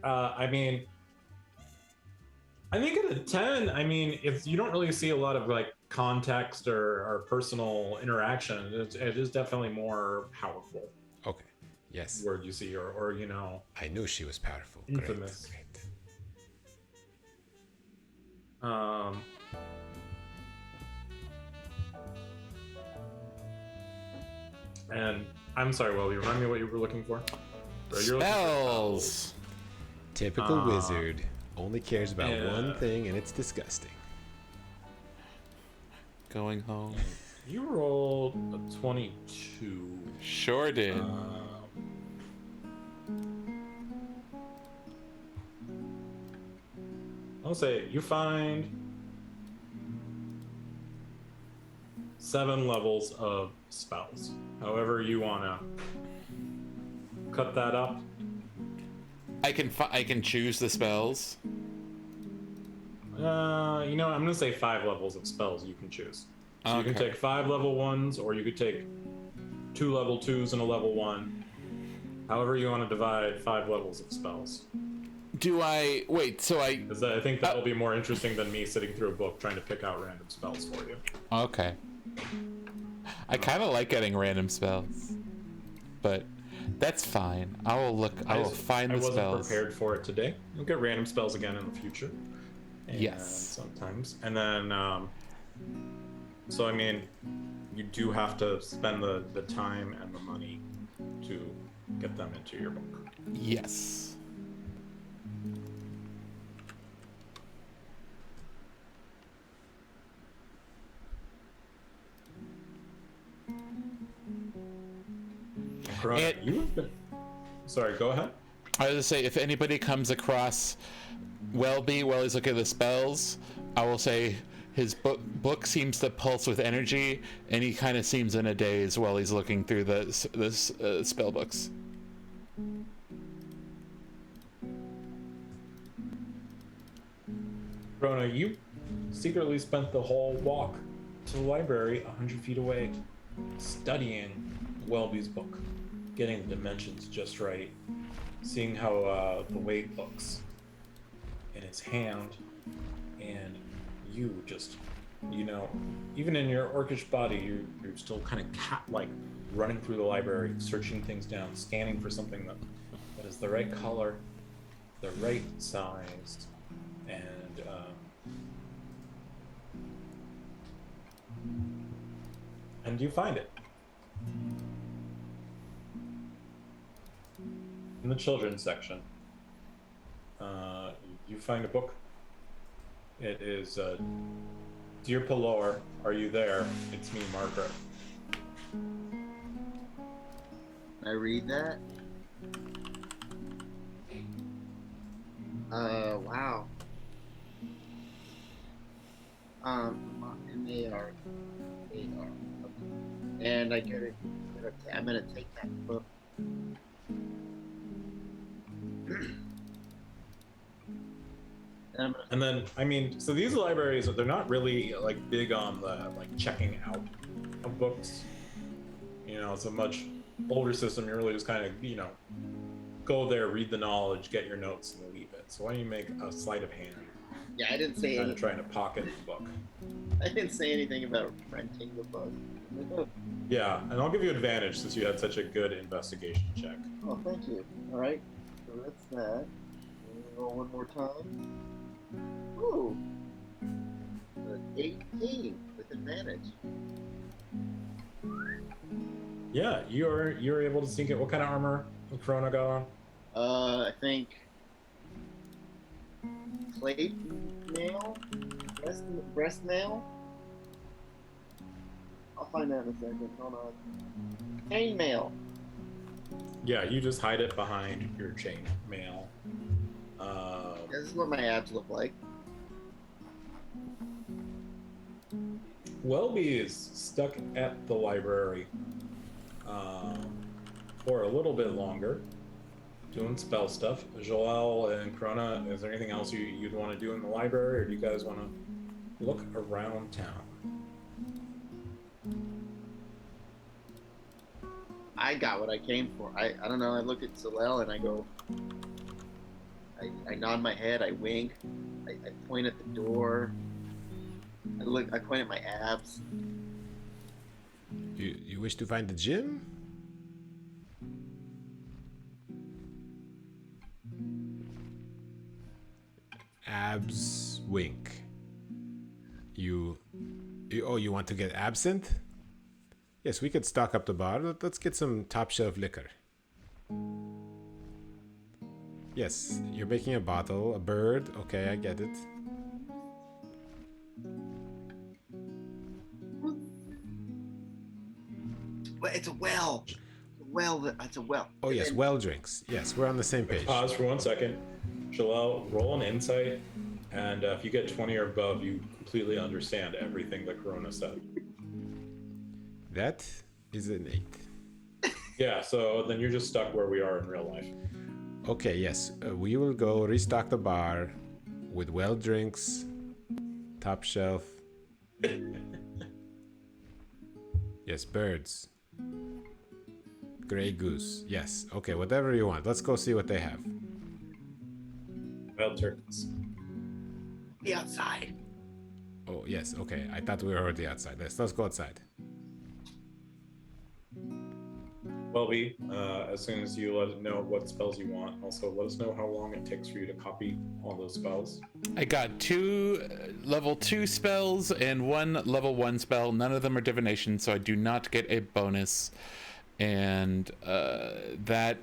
I mean, I think at a 10, I mean, if you don't really see a lot of like context or personal interaction, it is definitely more powerful. Okay. Yes. Word you see, or I knew she was powerful. Infamous. Great. And I'm sorry, Welby, remind me what you were looking for. Or you're looking for Spells. Typical wizard. Only cares about yeah. one thing, and it's disgusting. Going home. You rolled a 22. Sure did. I'll say you find 7 levels of spells. However you wanna cut that up. I can choose the spells. I'm gonna say 5 levels of spells you can choose. So you can Okay. take 5 level 1s, or you could take 2 level 2s and a level 1. However you want to divide 5 levels of spells. Do I wait? So I Because I think that'll be more interesting than me sitting through a book trying to pick out random spells for you. okay. I kind of like getting random spells, but that's fine. I will find the I wasn't spells. prepared for it today. You'll get random spells again in the future. And Yes. sometimes. And then, so I mean, you do have to spend the time and the money to get them into your book. Yes. Corona, you've been... Sorry, go ahead. I was gonna say, if anybody comes across Welby while he's looking at the spells, I will say his book seems to pulse with energy, and he kind of seems in a daze while he's looking through the spell books. Corona, you secretly spent the whole walk to the library 100 feet away studying Welby's book, getting the dimensions just right, seeing how the weight looks in his hand, and you just, even in your orcish body, you're still kind of cat-like running through the library, searching things down, scanning for something that is the right color, the right size, and you find it in the children's section. You find a book. It is Dear Pelor, are you there? It's me, Margaret. Can I read that? Wow. M-A-R. A-R. And I'm gonna take that book. And then, I mean, so these libraries, they're not really like big on the like checking out of books. You know, it's a much older system. You're really just kind of, you know, go there, read the knowledge, get your notes, and leave it. So why don't you make a sleight of hand? Yeah, I didn't say Kind of anything. trying to pocket the book. I didn't say anything about renting the book. Yeah, and I'll give you advantage since you had such a good investigation check. Oh, thank you. All right, so that's that. Roll one more time. Ooh, 18 with advantage. Yeah, you're able to sneak it. What kind of armor Corona got on? I think plate mail, breast mail. I'll find that in a second. Hold on. Chain mail. Yeah, you just hide it behind your chain mail. This is what my abs look like. Welby is stuck at the library for a little bit longer, doing spell stuff. Joel and Corona, is there anything else you'd want to do in the library, or do you guys want to look around town? I got what I came for. I don't know. I look at Zalel and I go. I nod my head. I wink. I point at the door. I point at my abs. You wish to find the gym? Abs wink. You want to get absinthe? Yes, we could stock up the bar. Let's get some top shelf liquor. Yes, you're making a bottle, a bird. Okay, I get it. Well, it's a well. It's a well. Oh yes, well drinks. Yes, we're on the same page. Pause for 1 second. Joel, roll an insight, and if you get 20 or above, you completely understand everything that Corona said. That is an 8. Yeah, so then you're just stuck where we are in real life. Okay, yes, we will go restock the bar with well drinks, top shelf. Yes, birds. Grey goose. Yes. Okay, whatever you want. Let's go see what they have. Wild turkeys. Be outside. Oh, yes. Okay. I thought we were already outside. Let's go outside. Welby, as soon as you let us know what spells you want, also let us know how long it takes for you to copy all those spells. I got 2 level 2 spells and 1 level 1 spell. None of them are divination, so I do not get a bonus. And that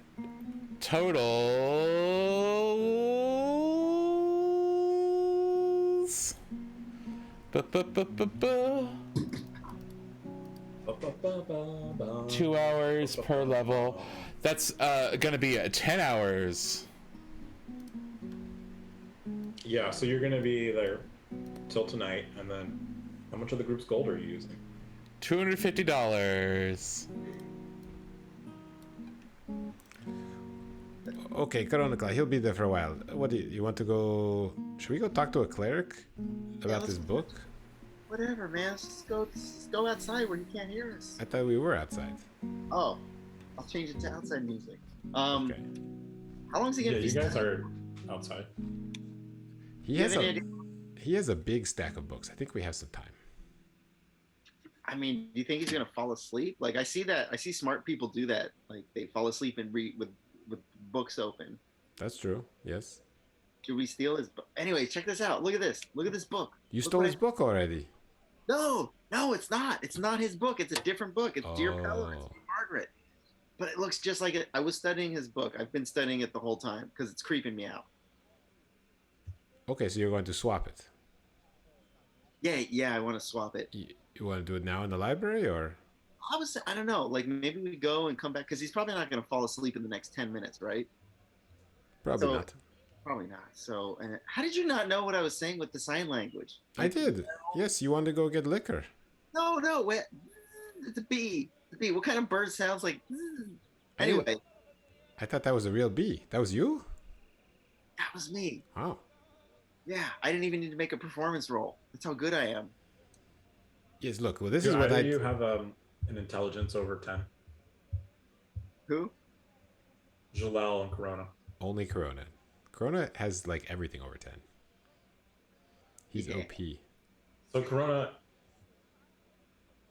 totals 2 hours per level. That's gonna be 10 hours. Yeah, so you're going to be there till tonight, and then how much of the group's gold are you using? $250. Okay, Coronica, he'll be there for a while. What do you want to go? Should we go talk to a cleric about this book? Whatever, man. Let's just go outside where you can't hear us. I thought we were outside. Oh, I'll change it to outside music. Okay. How long's he gonna Yeah, be? you guys stuck? are outside. He has a big stack of books. I think we have some time. I mean, do you think he's gonna fall asleep? Like I see that. I see smart people do that. Like they fall asleep and read with books open. That's true. Yes. Should we steal his book? Anyway, check this out. Look at this. Look at this book. You Look stole what his book already. No, no, it's not. It's not his book. It's a different book. It's Dear Pella. It's Oh. from Margaret. But it looks just like it. I was studying his book. I've been studying it the whole time because it's creeping me out. Okay, so you're going to swap it. Yeah, I want to swap it. You want to do it now in the library, or? I don't know. Like maybe we go and come back because he's probably not going to fall asleep in the next 10 minutes, right? Probably So- not. Probably not. So, how did you not know what I was saying with the sign language? I did. Yes, you want to go get liquor. No, wait. It's a bee. The bee. What kind of bird sounds like? Anyway, I thought that was a real bee. That was you? that was me. Wow. Yeah, I didn't even need to make a performance roll. That's how good I am. Yes, look, well, this Do is what either I... of you have an intelligence over 10? Who? Jalal and Corona. Only Corona. Corona has, like, everything over 10. He's Yeah. OP. So Corona,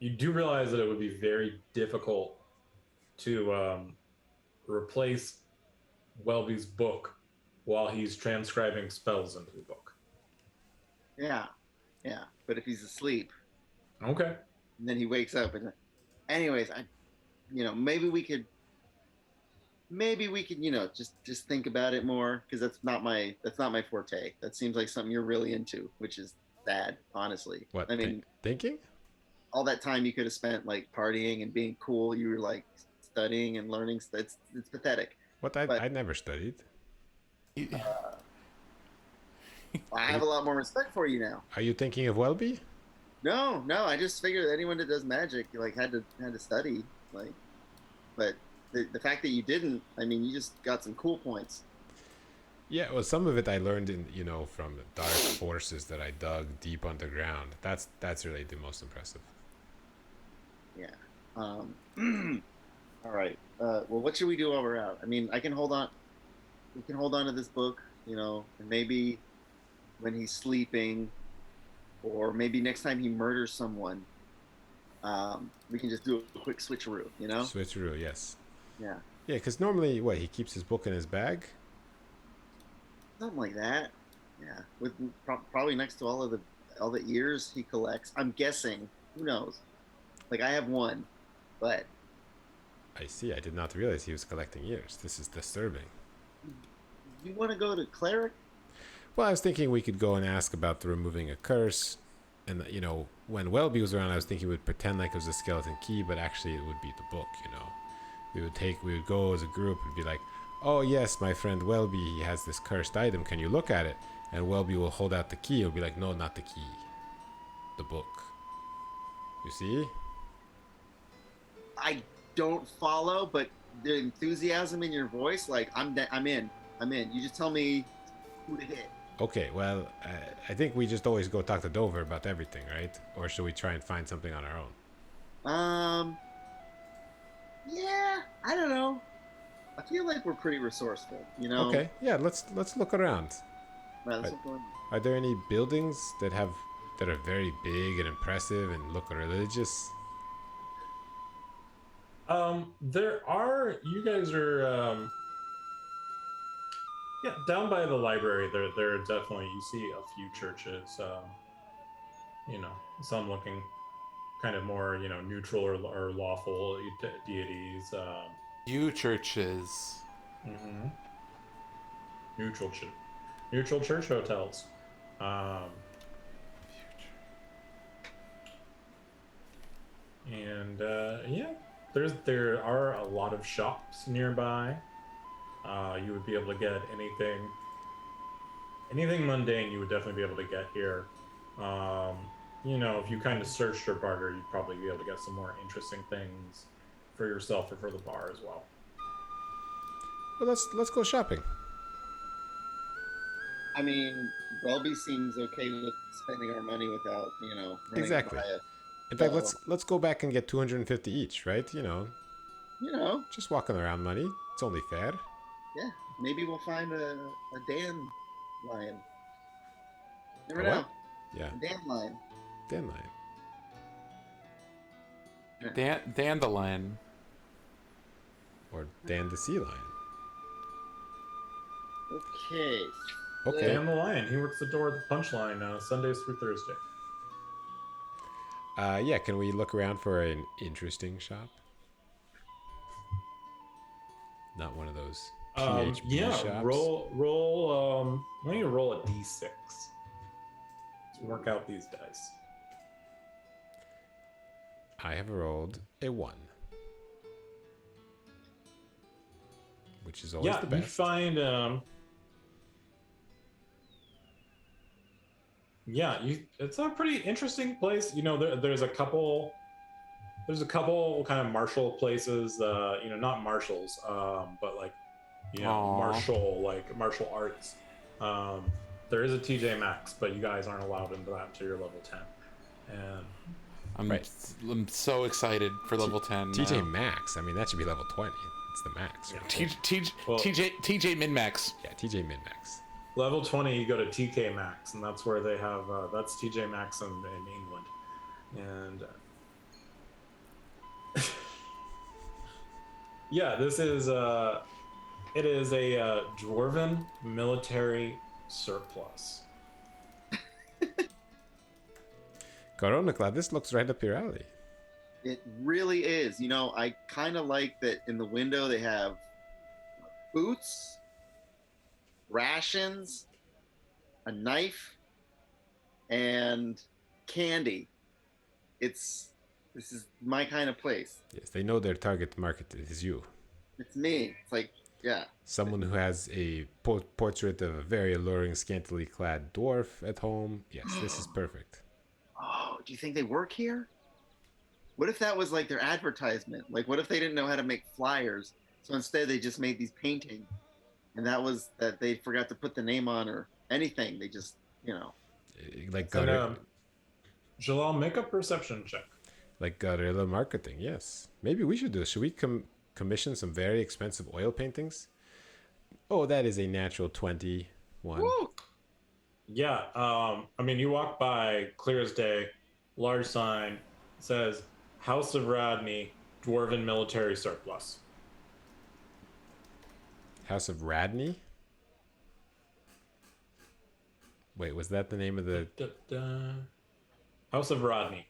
you do realize that it would be very difficult to replace Welby's book while he's transcribing spells into the book. Yeah. But if he's asleep, Okay. and then he wakes up, and anyways, maybe we could, just think about it more because that's not my forte. That seems like something you're really into, which is sad, honestly. What? I mean, Thinking? all that time you could have spent like partying and being cool, you were like studying and learning. It's pathetic. What? But- I never studied. I have a lot more respect for you now. Are you thinking of Welby? No, I just figured that anyone that does magic like had to study, like, but the fact that you didn't, I mean, you just got some cool points. Yeah, well, some of it I learned from the dark forces that I dug deep underground. That's really the most impressive. Yeah. All right. Well, what should we do while we're out? I mean, I can hold on. We can hold on to this book, and maybe when he's sleeping, or maybe next time he murders someone, we can just do a quick switcheroo. Switcheroo, yes. Yeah. Yeah, because normally, he keeps his book in his bag? Something like that. Yeah. With probably next to all the ears he collects. I'm guessing. Who knows? Like I have one, but. I see. I did not realize he was collecting ears. This is disturbing. You want to go to cleric? Well, I was thinking we could go and ask about the removing a curse. And, when Welby was around, I was thinking we would pretend like it was a skeleton key, but actually it would be the book, We would go as a group and be like, oh, yes, my friend Welby, he has this cursed item. Can you look at it? And Welby will hold out the key. He'll be like, no, not the key. The book. You see? I don't follow, but the enthusiasm in your voice, like I'm in. You just tell me who to hit. Okay, well, I think we just always go talk to Dover about everything, right? Or should we try and find something on our own? Yeah, I don't know. I feel like we're pretty resourceful, Okay, yeah, let's look around. Well, that's what's going on. Are there any buildings that are very big and impressive and look religious? There are. You guys are. Yeah, down by the library. There are definitely. You see a few churches. Some looking kind of more neutral or lawful deities. You churches. Mm-hmm. Neutral church hotels. And yeah, there are a lot of shops nearby. You would be able to get anything mundane. You would definitely be able to get here. If you kind of searched or barter, you'd probably be able to get some more interesting things for yourself or for the bar as well. Well, let's go shopping. I mean, Welby seems okay with spending our money without, running Exactly. by In fact, let's go back and get 250 each, right? just Just walking around money. It's only fair. yeah, maybe we'll find a dandelion. Never A know. what? Yeah, A dandelion. dandelion. Dandelion. Or Dan the Sea Lion. Okay. Okay. Dan the Lion. He works the door at the Punchline Sundays through Thursday. Yeah, can we look around for an interesting shop? Not one of those PHB Yeah, shops. roll. Why don't you roll a d6? Let's work out these dice. I have rolled a 1. Which is always the best. You find it's a pretty interesting place. You know, there's a couple kind of martial places, not marshals, but like, martial arts. There is a TJ Maxx, but you guys aren't allowed into that until you're level 10. And I'm so excited for level 10. TJ Maxx. I mean, that should be level 20. It's the max. Right? TJ min max. Yeah, TJ min max. level 20, you go to TK Maxx, and that's where they have that's TJ Maxx in England. And yeah, this is it is a dwarven military surplus. Coronicla, this looks right up your alley. It really is. You know, I kind of like that in the window they have boots, rations, a knife, and candy. This is my kind of place. Yes, they know their target market is you. It's me. It's like, yeah. Someone who has a portrait of a very alluring, scantily clad dwarf at home. Yes, this is perfect. Oh, do you think they work here? What if that was like their advertisement? Like, what if they didn't know how to make flyers? So instead they just made these paintings. And that was that they forgot to put the name on or anything. They just, Like Jalal, make a perception check. Like guerrilla marketing, yes. Maybe we should do this. Should we commission some very expensive oil paintings? Oh, that is a natural 21. Woo! Yeah, I mean, you walk by clear as day, large sign says House of Rodney, Dwarven Military Surplus. House of Radney? Wait, was that the name of the... House of Rodney.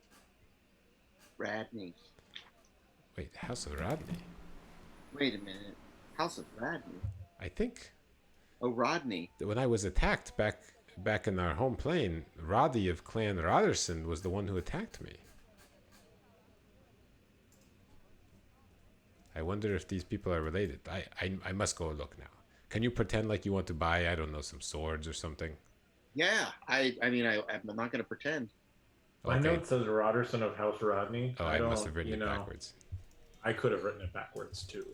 Radney. Wait, House of Rodney? Wait a minute. House of Radney? I think... Oh, Rodney. When I was attacked back in our home plane, Roddy of Clan Roderson was the one who attacked me. I wonder if these people are related. I must go look now. Can you pretend like you want to buy, I don't know, some swords or something? Yeah, I'm not going to pretend. Okay. I know it says Roderson of House Rodney. Oh, I must have written it backwards. I could have written it backwards too.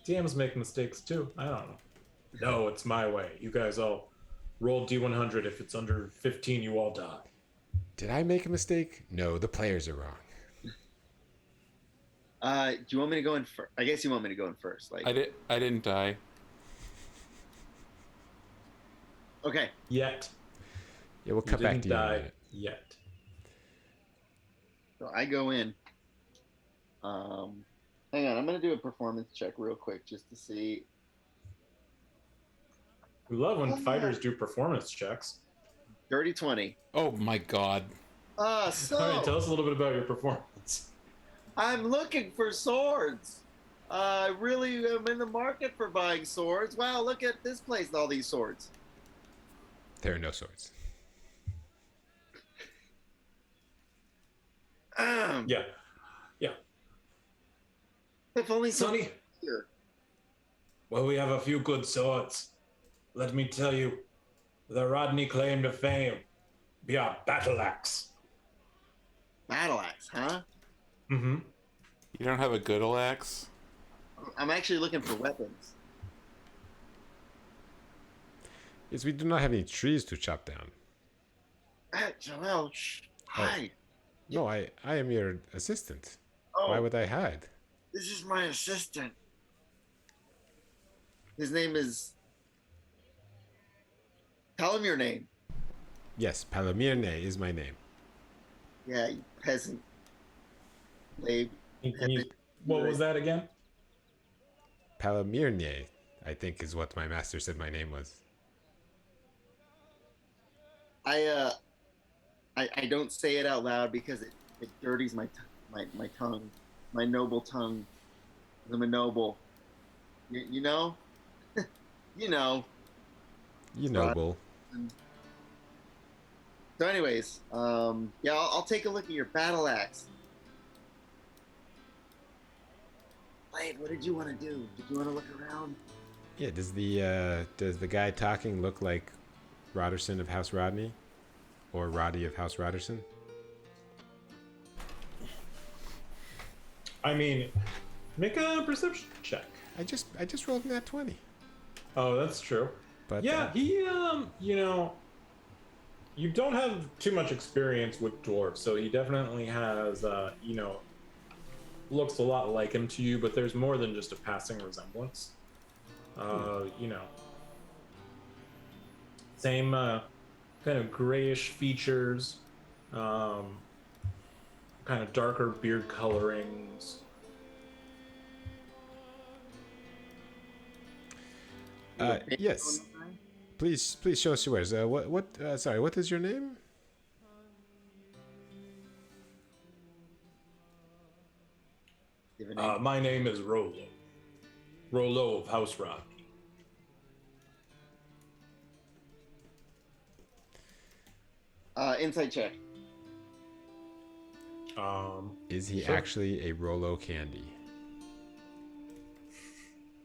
DMs make mistakes too. I don't know. No, it's my way. You guys all roll D100. If it's under 15, you all die. Did I make a mistake? No, the players are wrong. Do you want me to go in first? I guess you want me to go in first. Like I didn't die. Okay. Yet. Yeah, we'll cut back to you in a minute. Yet. So I go in. Hang on, I'm gonna do a performance check real quick just to see. We love when fighters do performance checks. Dirty 20. Oh my god. So all right, tell us a little bit about your performance. I'm looking for swords. I really am in the market for buying swords. Wow, look at this place with all these swords. There are no swords. Yeah. If only Sonny. Here. Well, we have a few good swords. Let me tell you, the Rodney claim to fame be our battle axe. Battle axe, huh? Mm-hmm. You don't have a good axe? I'm actually looking for weapons. Yes, we do not have any trees to chop down. Joel, shh. Hi. No, I am your assistant. Oh, Why would I hide? this is my assistant. His name is... Tell him your name. Yes, Palomirne is my name. Yeah, you peasant. Slave. What was that again? Palamirne, I think is what my master said my name was. I don't say it out loud because it dirties my tongue, my noble tongue. I'm a noble. You know? You know. You Right. noble. So anyways, yeah, I'll take a look at your battle axe. Blade, what did you want to do? Did you want to look around? Yeah, does the guy talking look like Roderson of House Rodney? Or Roddy of House Roderson? I mean, make a perception check. I just rolled in that 20. Oh, that's true. But yeah, he you know, you don't have too much experience with dwarves, so he definitely has you know, looks a lot like him to you, but there's more than just a passing resemblance. You know, same kind of grayish features, kind of darker beard colorings. Yes. Please show us your wares. Sorry, what is your name? My name is Rolo. Rolo of House Rock. Insight check. Is he sure. actually a Rolo candy?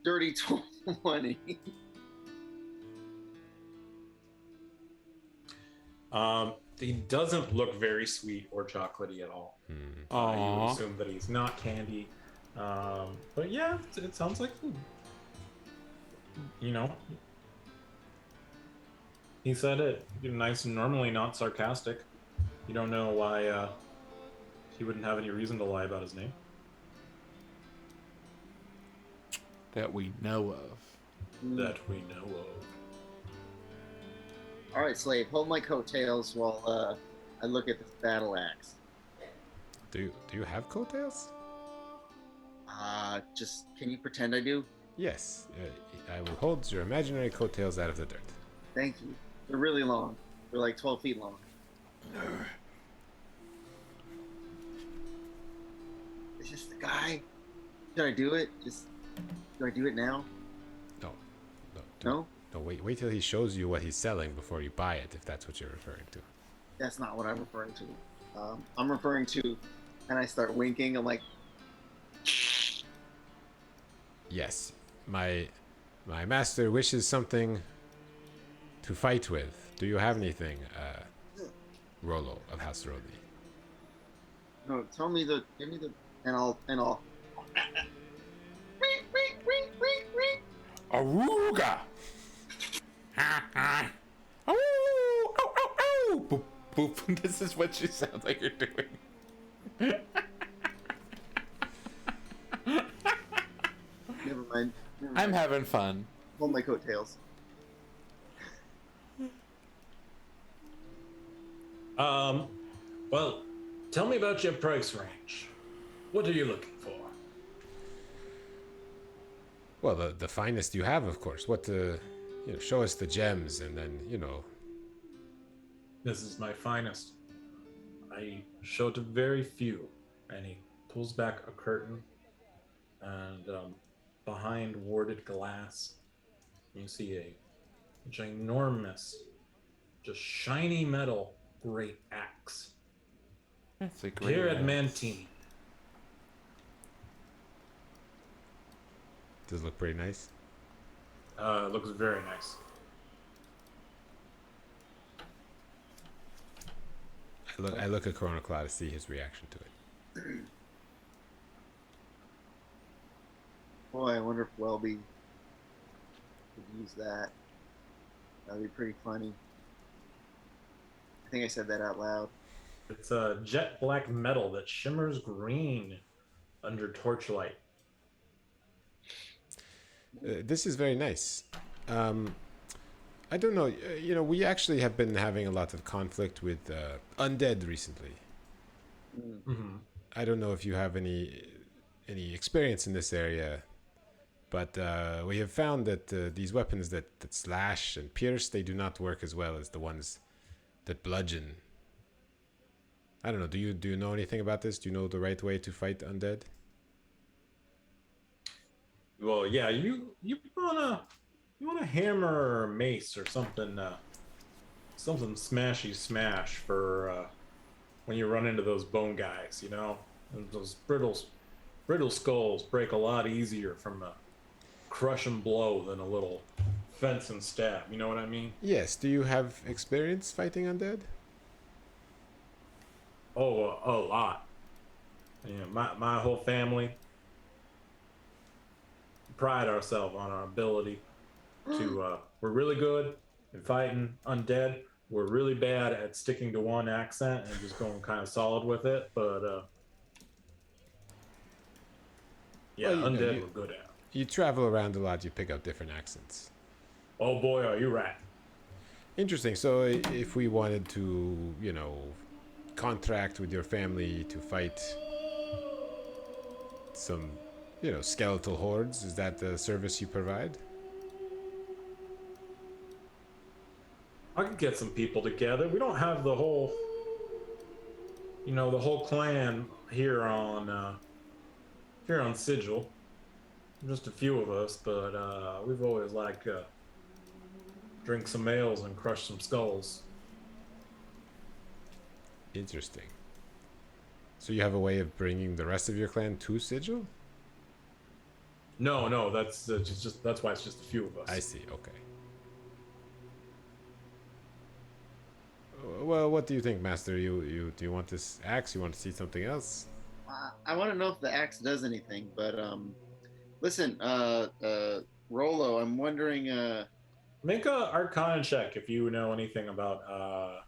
Dirty 20. He doesn't look very sweet or chocolatey at all. You would assume that he's not candy. But yeah, it sounds like food. You know, he said it nice and normally, not sarcastic. You don't know why he wouldn't have any reason to lie about his name. That we know of. That we know of. All right, slave, hold my coattails while I look at this battle axe. Do you have coattails? Just can you pretend I do? Yes. I will hold your imaginary coattails out of the dirt. Thank you. They're really long. They're like 12 feet long. Is this the guy? Should I do it? Do I do it now? No. No, wait till he shows you what he's selling before you buy it, if that's what you're referring to. That's not what I'm referring to. I'm referring to, and I start winking. I'm like, yes, my master wishes something to fight with. Do you have anything, Rolo of House Rodney? no, give me the, and I'll. Aruga! Oh, oh, oh, oh! Boop, boop. This is what you sound like you're doing. Never mind. I'm having fun. Hold my coattails. Well, tell me about your price range. What are you looking for? Well, the finest you have, of course. Show us the gems, and then, This is my finest. I show to very few. And he pulls back a curtain, and behind warded glass, you see a ginormous, just shiny metal great axe. That's a great Here at axe. Mantini. Does it look pretty nice? It looks very nice. I look at Corona Claw to see his reaction to it. Boy, I wonder if Welby could use that. That'd be pretty funny. I think I said that out loud. It's a jet black metal that shimmers green under torchlight. This is very nice. I don't know. We actually have been having a lot of conflict with undead recently. Mm-hmm. I don't know if you have any experience in this area, but we have found that these weapons that slash and pierce, they do not work as well as the ones that bludgeon. I don't know. Do you know anything about this? Do you know the right way to fight undead? Well, yeah, you wanna hammer or mace or something something smashy smash for when you run into those bone guys, you know? And those brittle skulls break a lot easier from a crushing blow than a little fence and stab. You know what I mean? Yes. Do you have experience fighting undead? Oh, a lot. Yeah, my whole family pride ourselves on our ability to. We're really good at fighting undead. We're really bad at sticking to one accent and just going kind of solid with it. But yeah, Well, undead we're good at. You travel around a lot. You pick up different accents. Oh boy, are you right? Interesting. So if we wanted to, contract with your family to fight some, skeletal hordes, is that the service you provide? I could get some people together. We don't have the whole, the whole clan here on Sigil. Just a few of us, but we've always liked drink some ales and crush some skulls. Interesting. So you have a way of bringing the rest of your clan to Sigil? No, that's that's why it's just a few of us. I see. Okay. Well, what do you think, Master? Do you want this axe? You want to see something else? I want to know if the axe does anything, but listen, Rolo, I'm wondering. Make a Arcana check if you know anything about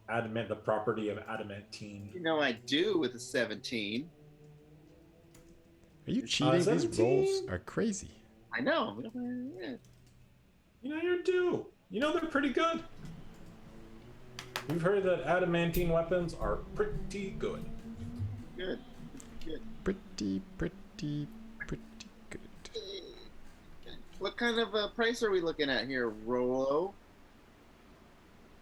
the property of adamantine. I do with a 17. Are you cheating? These 17? rolls are crazy. I know. You're due. They're pretty good. You've heard that adamantine weapons are pretty good. Good. Pretty good. What kind of price are we looking at here, Rolo?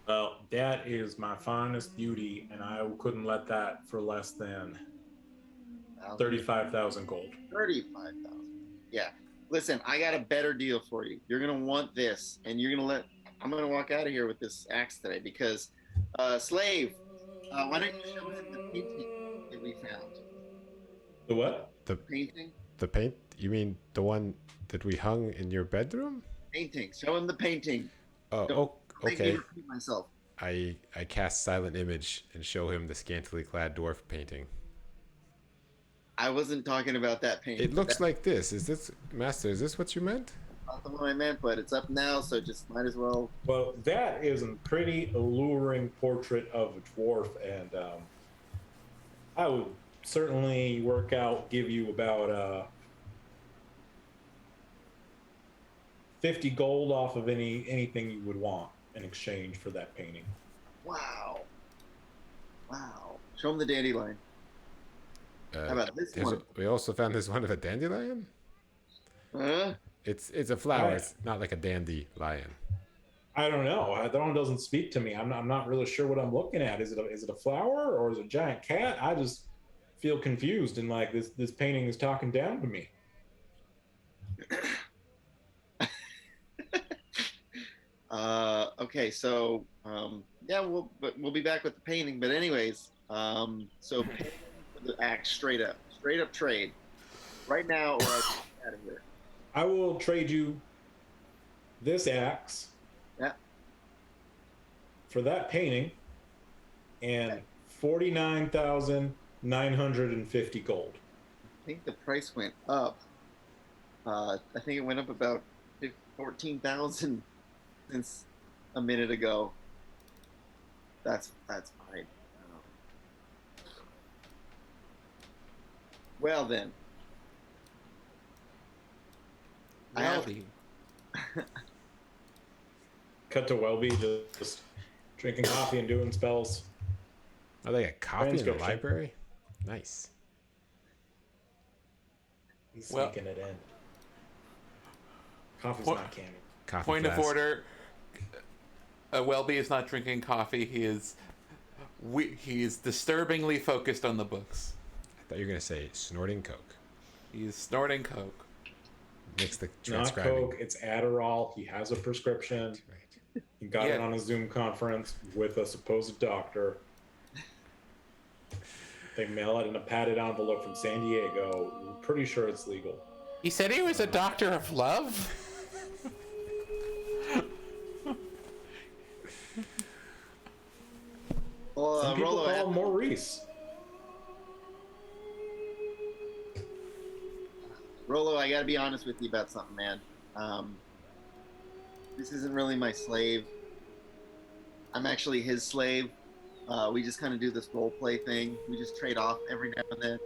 Well, that is my finest beauty, and I couldn't let that for less than 35,000 gold. 35,000. Yeah. Listen, I got a better deal for you. You're gonna want this, and I'm gonna walk out of here with this axe today because, slave, why don't you show him the painting that we found? The what? The Painting? The paint? You mean the one that we hung in your bedroom? Painting. Show him the painting. Oh, Make me okay. repeat myself. I cast silent image and show him the scantily clad dwarf painting. I wasn't talking about that painting. It looks like this. Is this, Master? Is this what you meant? Not the one I meant, but it's up now, so just might as well. Well, that is a pretty alluring portrait of a dwarf, and I would certainly give you about 50 gold off of anything you would want in exchange for that painting. Wow. Show him the dandelion. How about this one? We also found this one of a dandelion. Huh? It's a flower. Right. It's not like a dandelion. I don't know. That one doesn't speak to me. I'm not really sure what I'm looking at. Is it a flower or is it a giant cat? I just feel confused and like this painting is talking down to me. Okay, so yeah, we'll be back with the painting. But anyways, so painting for the axe straight up trade right now, or out of here. I will trade you this axe. Yeah. For that painting, and 49,950 gold. I think the price went up. I think it went up about 14,000 since a minute ago. That's fine. Well then. Rowdy. Cut to Welby just drinking coffee and doing spells. Oh, they got coffee in the Transcription. library? Nice. He's Well- sneaking it in. Coffee's What- not canon. Coffee Point of flask. order. Welby is not drinking coffee. He is disturbingly focused on the books. I thought you were going to say snorting Coke. He's snorting coke. Mix the Not transcribing. Coke, it's Adderall. He has a prescription. Right. He got Yeah. it on a Zoom conference with a supposed doctor. They mail it in a padded envelope from San Diego. We're pretty sure it's legal. He said he was a doctor of love. Well, Some people Rolo, call him Maurice. Rolo, I gotta be honest with you about something, man. This isn't really my slave. I'm actually his slave. We just kind of do this role play thing. We just trade off every now and then.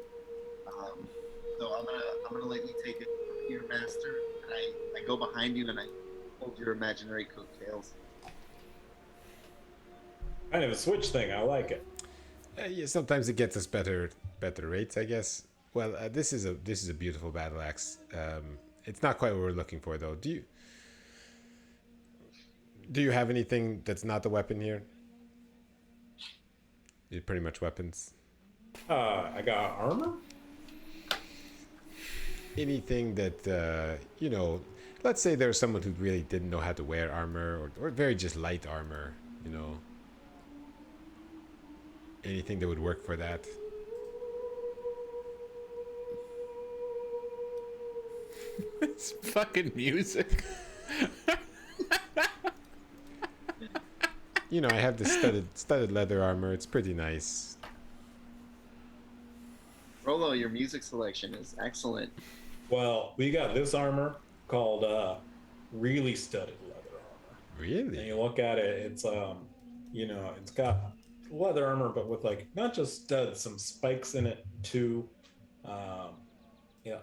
So I'm gonna let you take it from here, master, and I go behind you and I hold your imaginary coattails. Kind of a switch thing. I like it. Yeah, sometimes it gets us better rates, I guess. Well, this is a beautiful battle axe. It's not quite what we're looking for, though. Do you have anything that's not a weapon here? You're pretty much weapons. I got armor. Anything that let's say there's someone who really didn't know how to wear armor, or very just light armor. Anything that would work for that. It's fucking music. I have this studded leather armor. It's pretty nice. Rolo, your music selection is excellent. Well, we got this armor called really studded leather armor. And Really? you look at it, it's it's got leather armor, but with like not just studs, some spikes in it too. It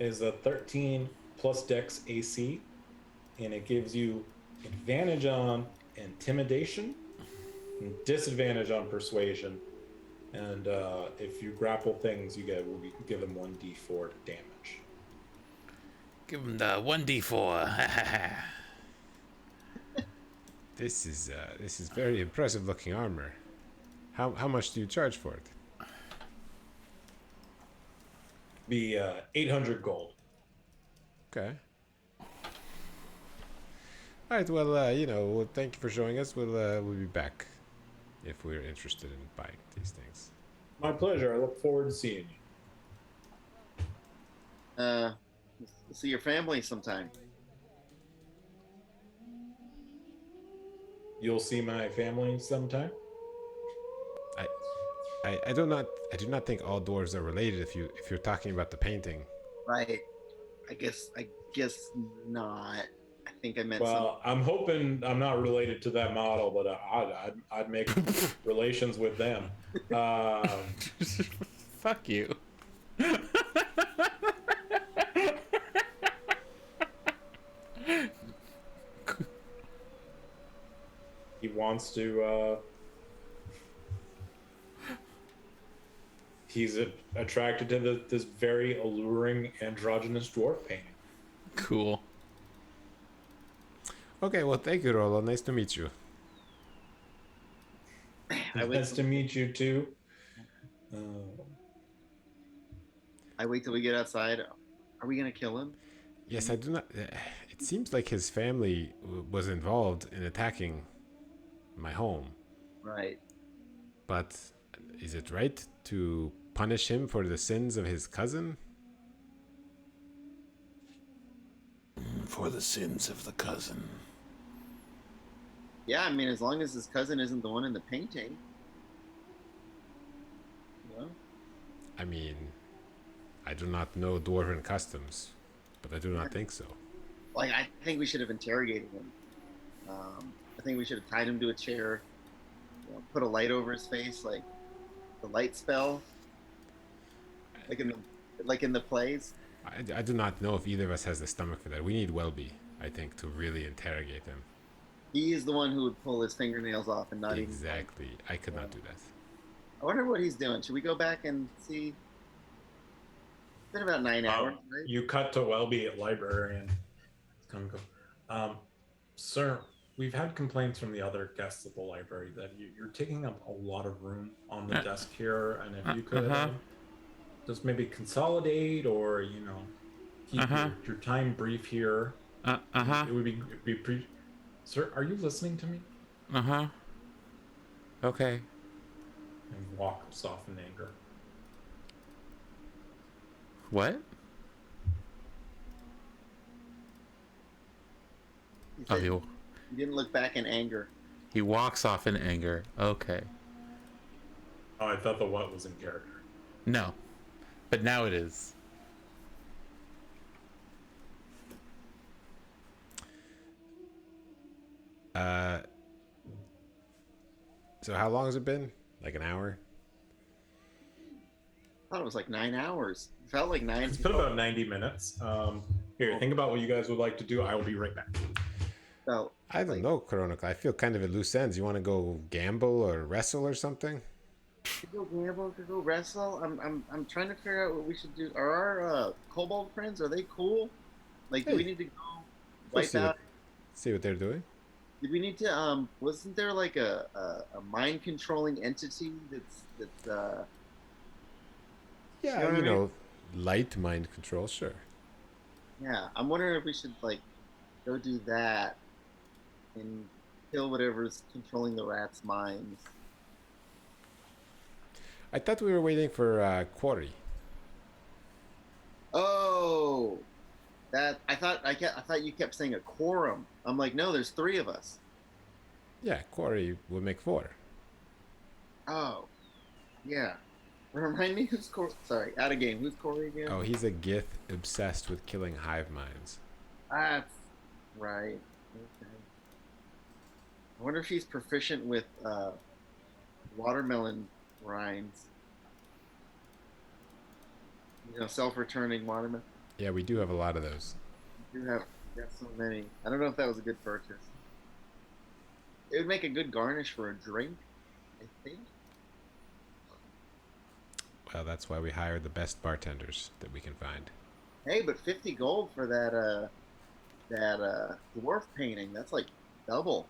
is a 13 plus Dex AC, and it gives you advantage on intimidation and disadvantage on persuasion. And if you grapple things, you give them 1d4 damage. Give him the 1d4. This is very impressive looking armor. How much do you charge for it? Be 800 gold. Okay. All right. Well, well, thank you for showing us. We'll be back if we're interested in buying these things. My pleasure. I look forward to seeing you. We'll see your family sometime. You'll see my family sometime. I do not think all dwarves are related. If you're talking about the painting. Right. I guess not. I think I meant Well, I'm hoping I'm not related to that model, but I'd make relations with them. Fuck you. He wants to. He's attracted to this very alluring androgynous dwarf painting. Cool. Okay. Well, thank you, Rolo. Nice to meet you. Nice to meet you too. I wait till we get outside. Are we gonna kill him? Yes, I do not. It seems like his family was involved in attacking my home. Right. But is it right to punish him for the sins of his cousin? For the sins of the cousin. Yeah, I mean, as long as his cousin isn't the one in the painting. Well, I mean, I do not know dwarven customs, but I do not think so. like, I think we should have interrogated him. I think we should have tied him to a chair, put a light over his face, like the light spell, like in the plays. I do not know if either of us has the stomach for that. We need Welby. I think, to really interrogate him. He is the one who would pull his fingernails off and not even. Exactly. I could not do that. I wonder what he's doing. Should we go back and see? It's been about 9 hours, right? You cut to Welby at librarian. Sir, we've had complaints from the other guests at the library that you're taking up a lot of room on the desk here, and if you could just maybe consolidate or keep your time brief here, it would be Sir, are you listening to me? Okay. And walks off in anger. What? He didn't look back in anger. He walks off in anger. Okay. Oh, I thought the what was in character. No. But now it is. So how long has it been? Like an hour? I thought it was like 9 hours. It felt like 9. It's been about 90 minutes. Here, think about what you guys would like to do. I will be right back. So, I don't know, Coronica. I feel kind of at loose ends. You want to go gamble or wrestle or something? could go gamble, could go wrestle. I'm trying to figure out what we should do. Are our kobold friends, are they cool? Like, do we need to go wipe out? See what they're doing. Did we need to wasn't there like a mind controlling entity that's Yeah, you know, light mind control, sure. yeah, I'm wondering if we should like go do that and kill whatever's controlling the rats' minds. I thought we were waiting for Quarry. Oh, that I thought you kept saying a quorum. I'm like, no, there's 3 of us. Yeah, Quarry will make 4. Oh, yeah. Remind me who's Corey? Sorry, out of game. Who's Corey again? Oh, he's a Gith obsessed with killing hive minds. That's right. Okay. I wonder if he's proficient with watermelon rinds. Self-returning watermelon. Yeah, we do have a lot of those. We do have so many. I don't know if that was a good purchase. It would make a good garnish for a drink, I think. Well, that's why we hire the best bartenders that we can find. Hey, but 50 gold for that dwarf painting. That's like double.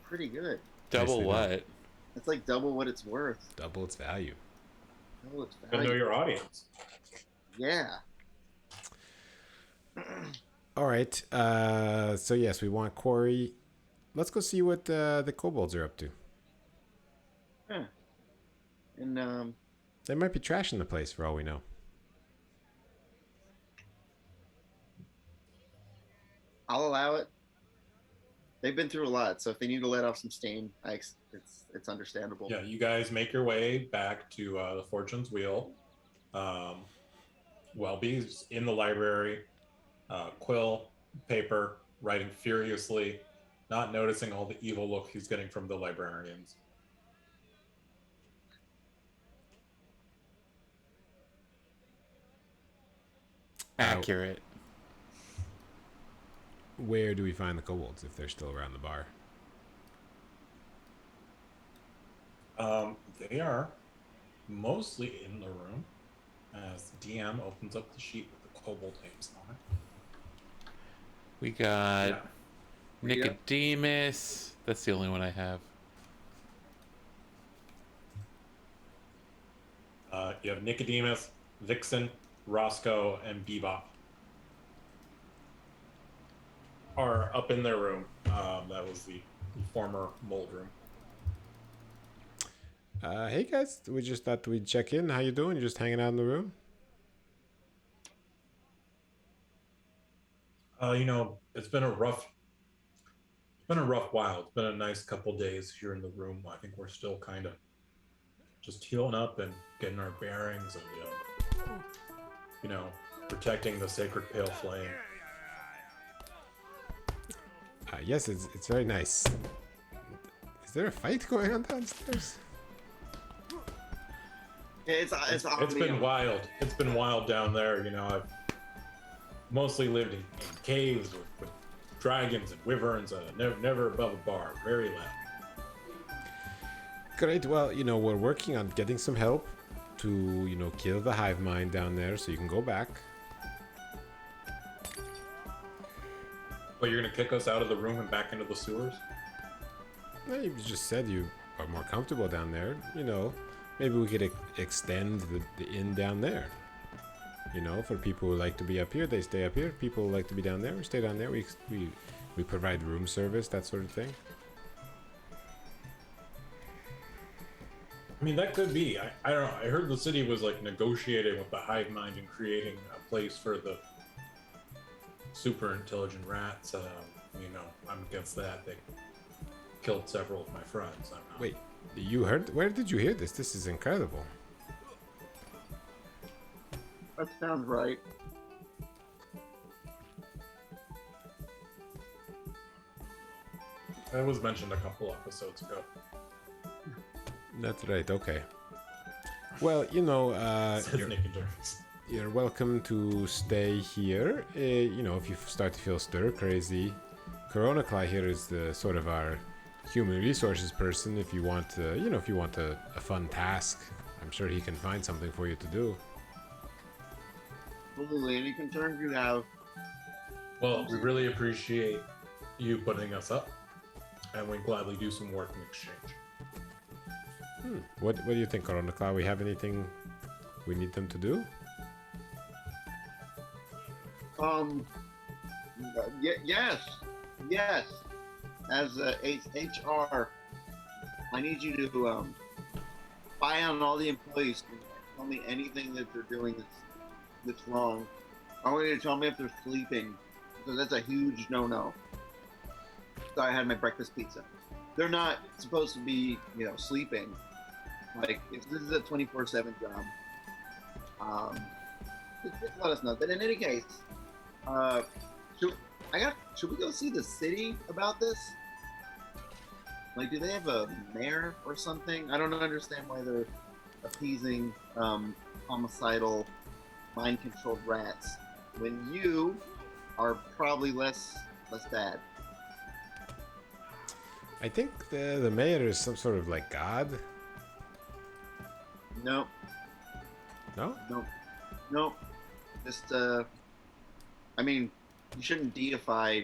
Pretty good. Double Nicely what? done. It's like double what it's worth. Double its value. Double its Gotta know value. your audience. Yeah. All right. So yes, we want Quarry. Let's go see what the kobolds are up to. Huh. And They might be trashing the place for all we know. I'll allow it. They've been through a lot, so if they need to let off some steam, it's understandable. Yeah, you guys make your way back to the Fortune's Wheel. Welby's in the library, quill, paper, writing furiously, not noticing all the evil look he's getting from the librarians. Accurate. Where do we find the kobolds if they're still around the bar? They are mostly in the room as the DM opens up the sheet with the kobold names on it. We got Yeah. Nicodemus. That's the only one I have. You have Nicodemus, Vixen, Roscoe, and Bebop are up in their room. That was the former mold room. Hey guys, we just thought we'd check in. How you doing? You just hanging out in the room? It's been a rough while. It's been a nice couple days here in the room. I think we're still kind of just healing up and getting our bearings and protecting the sacred pale flame. Yes, it's very nice. Is there a fight going on downstairs? It's It's been wild. It's been wild down there. I've mostly lived in caves with dragons and wyverns. Never above a bar. Very loud. Great. Well, we're working on getting some help to, kill the hive mind down there so you can go back. But you're gonna kick us out of the room and back into the sewers? Well, you just said you are more comfortable down there. Maybe we could extend the inn down there. For people who like to be up here, they stay up here. People who like to be down there, we stay down there. We provide room service, that sort of thing. I mean, that could be. I don't know. I heard the city was like negotiating with the hive mind and creating a place for the super intelligent rats. I'm against that. They killed several of my friends. Wait, you heard? Where did you hear this? This is incredible. That sounds right. That was mentioned a couple episodes ago. That's right. Okay. Well, Says Nick and Jones. you're welcome to stay here. If you start to feel stir crazy, Coronacly here is the sort of our human resources person. If you want, a fun task, I'm sure he can find something for you to do. Absolutely, any concerns you have. Well, we really appreciate you putting us up, and we gladly do some work in exchange. What do you think, Coronacly? We have anything we need them to do? Yes. As HR, I need you to spy on all the employees. Tell me anything that they're doing that's wrong. I want you to tell me if they're sleeping, because that's a huge no-no. So I had my breakfast pizza. They're not supposed to be, sleeping. Like, if this is a 24/7 job, just let us know. But in any case, should we go see the city about this? Like, do they have a mayor or something? I don't understand why they're appeasing homicidal, mind-controlled rats when you are probably less bad. I think the mayor is some sort of like god. No. No? No. Just, you shouldn't deify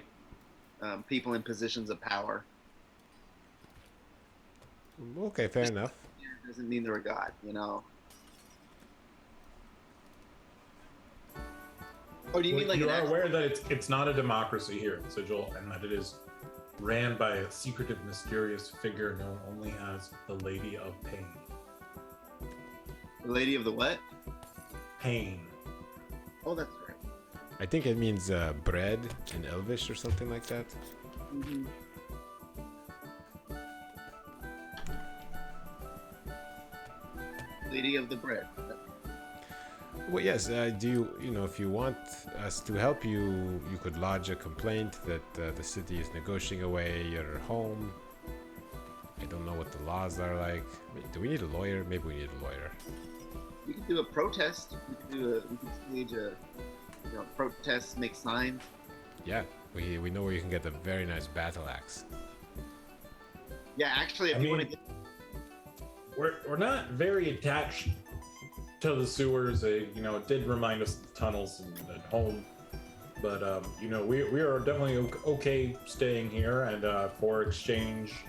people in positions of power. Okay, fair enough. Doesn't mean they're a god, Oh, do you mean like you an are actual... aware that it's not a democracy here in Sigil, and that it is ran by a secretive, mysterious figure known only as the Lady of Pain. The Lady of the what? Pain. Oh, that's right. I think it means bread in Elvish or something like that. Mm-hmm. Lady of the bread. Well, yes. If you want us to help you, you could lodge a complaint that the city is negotiating away your home. I don't know what the laws are like. Do we need a lawyer? Maybe we need a lawyer. We could do a protest. We could stage a protest, make signs. Yeah, we know where you can get a very nice battle axe. Yeah, actually, if you want to get... We're not very attached to the sewers. It did remind us of the tunnels and home. But, we are definitely okay staying here, and for exchange,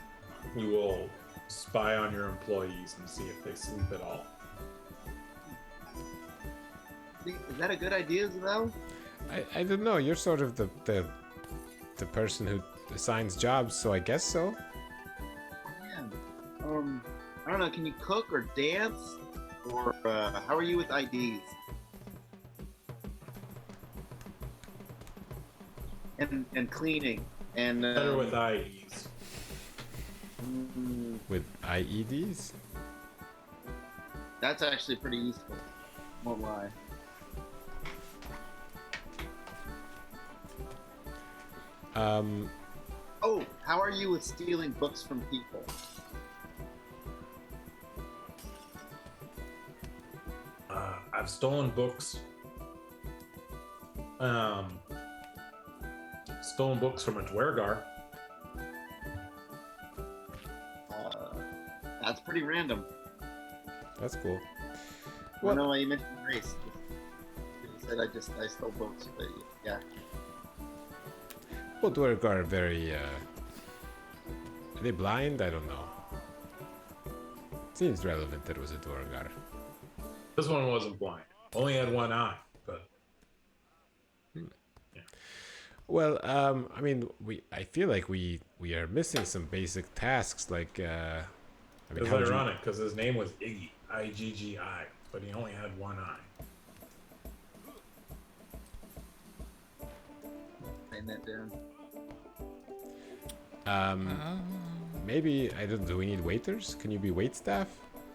we will spy on your employees and see if they sleep at all. Is that a good idea, Isabel? I don't know. You're sort of the person who assigns jobs, so I guess so. Yeah. I don't know. Can you cook or dance, or how are you with IDs? And cleaning and Better with IEs. With IEDs? That's actually pretty useful. Won't lie. Oh, how are you with stealing books from people? I've stolen books stolen books from a Dwergar. That's pretty random. That's cool. I don't know why you mentioned race. You said I stole books, but yeah. Well, Dwarg are very. Are they blind? I don't know. Seems relevant that it was a Dwargar. This one wasn't blind. Only had one eye, but. Yeah. Well, I mean, I feel like we are missing some basic tasks, like. I mean, It was ironic because his name was Iggy, I-G-G-I, but he only had one eye. Writing that down. Maybe I don't. Do we need waiters? Can you be wait staff?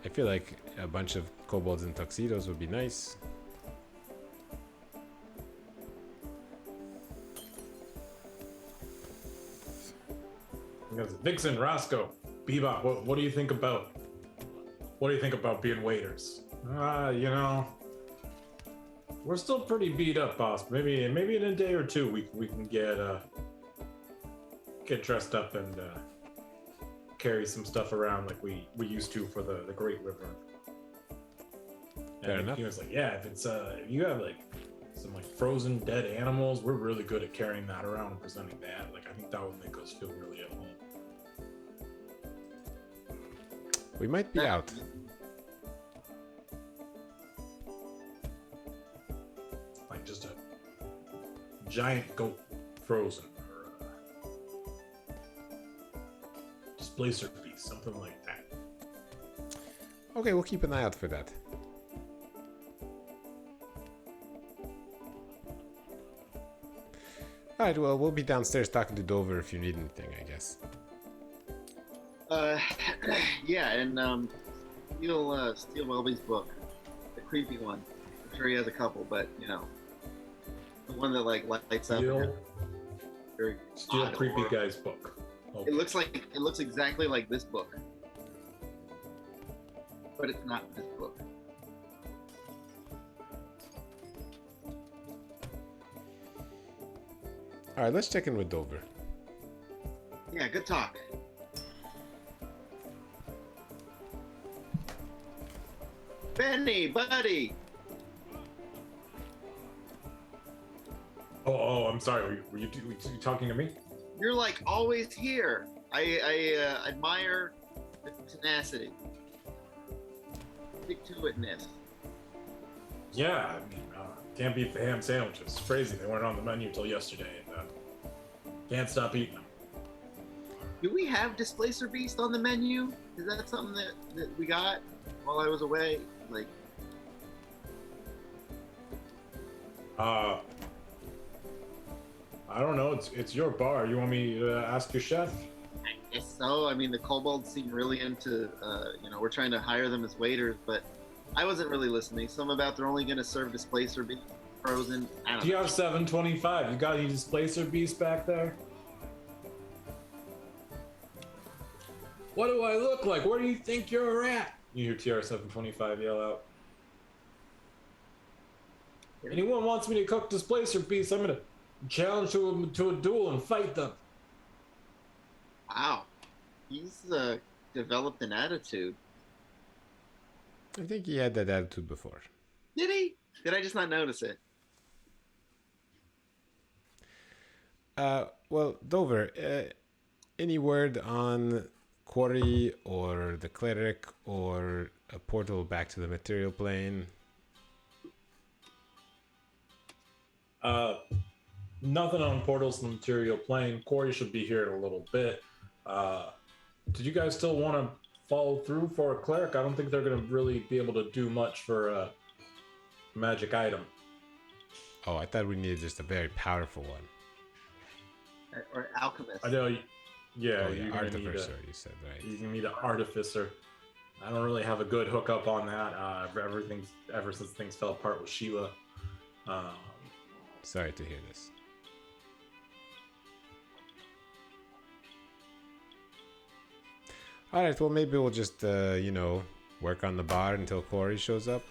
I feel like a bunch of kobolds in tuxedos would be nice. Because Vixen, Roscoe, Bebop, what do you think about? What do you think about being waiters? You know, we're still pretty beat up, boss. Maybe in a day or two we can get dressed up and carry some stuff around like we used to for the Great River. Fair And enough. he was like, yeah, if you have like some like frozen dead animals, we're really good at carrying that around and presenting that. Like I think that would make us feel really at home. We might be out. Like just a giant goat frozen or displacer beast, something like that. Okay, we'll keep an eye out for that. Alright, well, we'll be downstairs talking to Dover if you need anything, I guess. Yeah, and steal Welby's book, the creepy one. I'm sure he has a couple, but you know, the one that like lights up. Very Steal odd creepy horror. guy's book. Okay. It looks exactly like this book, but it's not this book. Alright, let's check in with Dover. Yeah, good talk. Benny, buddy. Oh, I'm sorry. Were you talking to me? You're like always here. I admire the tenacity, stick to itness. Yeah, I mean, can't beat the ham sandwiches. It's crazy. They weren't on the menu till yesterday, and can't stop eating them. Do we have Displacer Beast on the menu? Is that something that we got while I was away? Like, I don't know. It's your bar. You want me to ask your chef? I guess so. I mean, the kobolds seem really into, we're trying to hire them as waiters, but I wasn't really listening. Something about they're only going to serve Displacer Beast frozen. I don't Do you know. have 725? You got any displacer beast back there? What do I look like? Where do you think you're at? You hear TR725 yell out. Anyone wants me to cook displacer beasts, I'm gonna challenge to a duel and fight them. Wow. He's developed an attitude. I think he had that attitude before. Did he? Did I just not notice it? Well, Dover, any word on Quarry or the Cleric or a portal back to the material plane? Nothing on portals in the material plane. Corey should be here in a little bit. Did you guys still want to follow through for a cleric? I don't think they're going to really be able to do much for a magic item. Oh, I thought we needed just a very powerful one. Or alchemist. I know. Yeah, Oh, yeah, you're gonna need Artificer, you said, right? you need an artificer. I don't really have a good hookup on that. Ever since things fell apart with Sheila. Sorry to hear this. Alright, well, maybe we'll just, work on the bar until Corey shows up.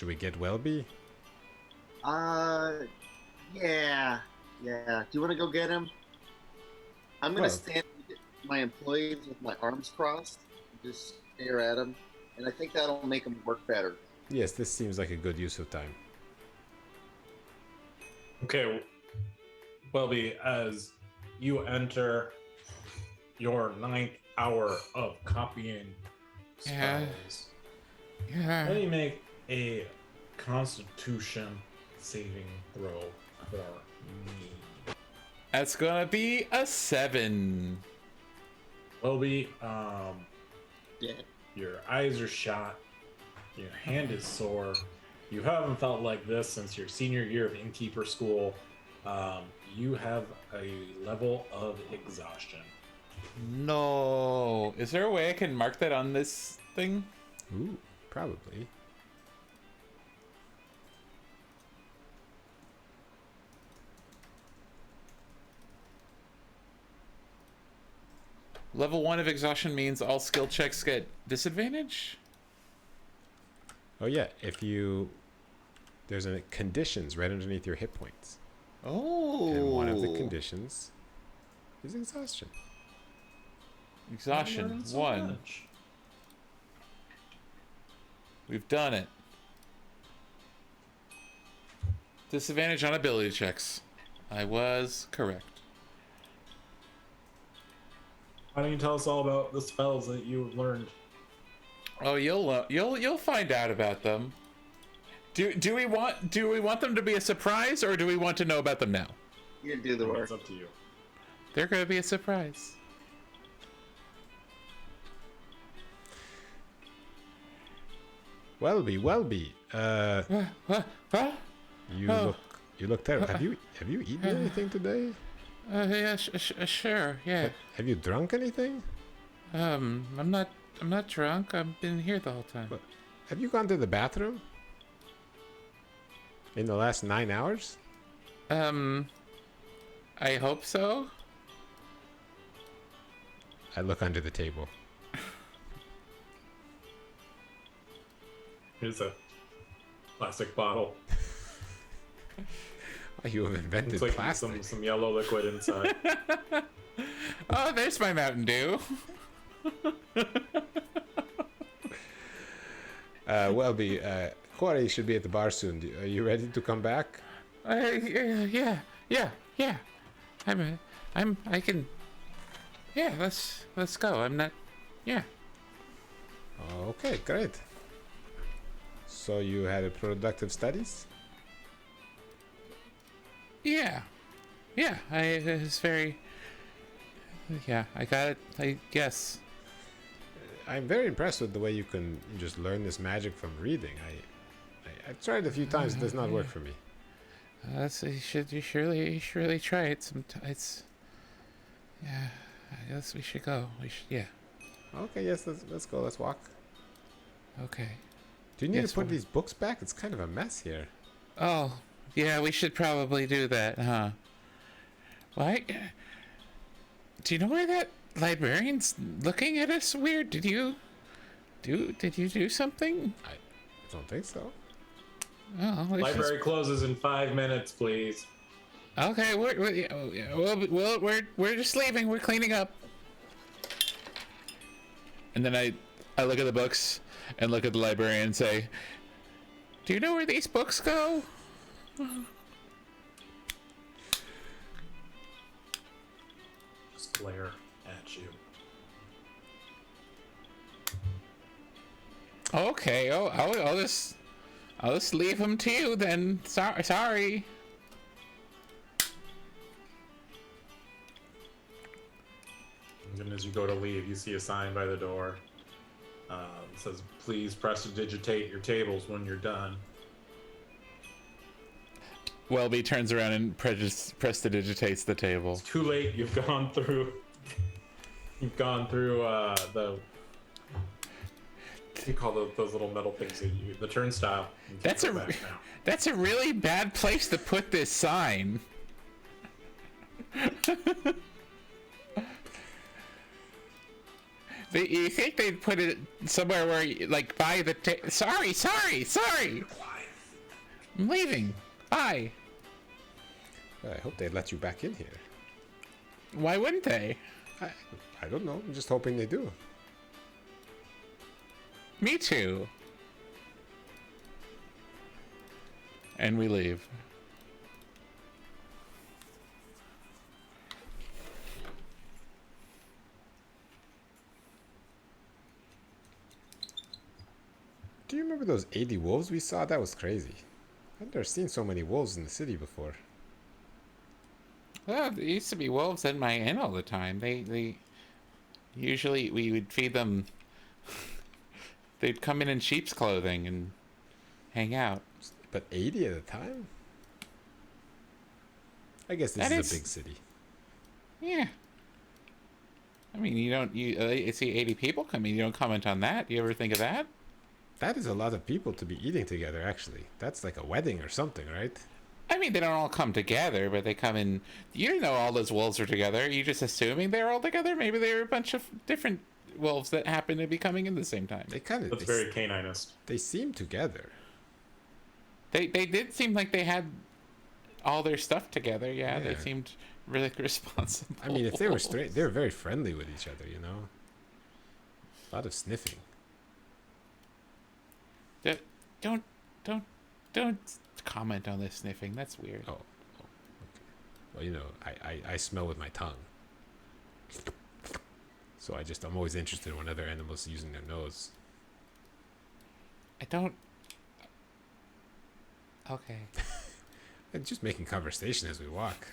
Should we get Welby? Yeah. Do you want to go get him? I'm gonna stand with my employees with my arms crossed, and just stare at him, and I think that'll make him work better. Yes, this seems like a good use of time. Okay, Welby, as you enter your 9th hour of copying Yeah. spells, Yeah. let me make a Constitution saving throw for me. That's gonna be a 7. Welby, Yeah. your eyes are shot, your hand is sore. You haven't felt like this since your senior year of innkeeper school. You have a level of exhaustion. No. Is there a way I can mark that on this thing? Ooh, probably. Level 1 of exhaustion means all skill checks get disadvantage? Oh yeah, if you... There's a conditions right underneath your hit points. Oh. And one of the conditions is exhaustion. Exhaustion. Not so 1. much. We've done it. Disadvantage on ability checks. I was correct. Why don't you tell us all about the spells that you've learned? Oh, you'll find out about them. Do we want them to be a surprise, or do we want to know about them now? You can do the work. It's up to you. They're gonna be a surprise. Welby. Huh? You look terrible. Have you eaten anything today? Yeah, sure, yeah. Have you drunk anything? I'm not drunk. I've been here the whole time. What? Have you gone to the bathroom? In the last 9 hours? I hope so. I look under the table. Here's a plastic bottle. Oh, you have invented It's like plastic. some yellow liquid inside. Oh, there's my Mountain Dew. Welby, Corey should be at the bar soon. Are you ready to come back? Yeah. I can. Yeah, let's go. I'm not. Yeah. Okay, great. So you had a productive studies? Yeah. I was very. Yeah, I got it. I guess. I'm very impressed with the way you can just learn this magic from reading. I've tried a few times. It does not work for me. You should really try it. It's. Yeah, I guess we should go. Yeah. Okay, yes, let's go. Let's walk. Okay. Do you need Yes, to put we'll- these books back? It's kind of a mess here. Oh, yeah, we should probably do that, huh? Why? Do you know why that librarian's looking at us weird? Did you do something? I don't think so. Oh, it's just- Library closes in 5 minutes, please. Okay, we're just leaving. We're cleaning up. And then I look at the books and look at the librarian and say, "Do you know where these books go?" Just glare at you. Okay. Oh, I'll just leave them to you then. Sorry. And as you go to leave, you see a sign by the door. It says, "Please prestidigitate your tables when you're done." Welby turns around and prestidigitates the table. It's too late. You've gone through. You've gone through the. What do you call those little metal things that the turnstile? You can't That's go a back now. that's a really bad place to put this sign. You think they'd put it somewhere where, like, by the sorry. Quiet. I'm leaving. Bye. I hope they let you back in here. Why wouldn't they? I don't know. I'm just hoping they do. Me too. And we leave. Do you remember those 80 wolves we saw? That was crazy. I've never seen so many wolves in the city before. Well, there used to be wolves in my inn all the time. They usually we would feed them. They'd come in sheep's clothing and hang out. But 80 at a time? I guess this is a big city. Yeah. I mean, you see 80 people come in. You don't comment on that. You ever think of that? That is a lot of people to be eating together, actually. That's like a wedding or something, right? I mean, they don't all come together, but they come in. You didn't know all those wolves are together. Are you just assuming they're all together? Maybe they were a bunch of different wolves that happen to be coming in the same time. They kind of. That's very caninist. They seem together. They did seem like they had all their stuff together. Yeah, they Yeah. seemed really responsible. I mean, if they were straight, they were very friendly with each other, you know? A lot of sniffing. Don't comment on this sniffing. That's weird. Oh, okay. Well, you know, I smell with my tongue. So I'm always interested when other animals are using their nose. I don't. Okay. And just making conversation as we walk.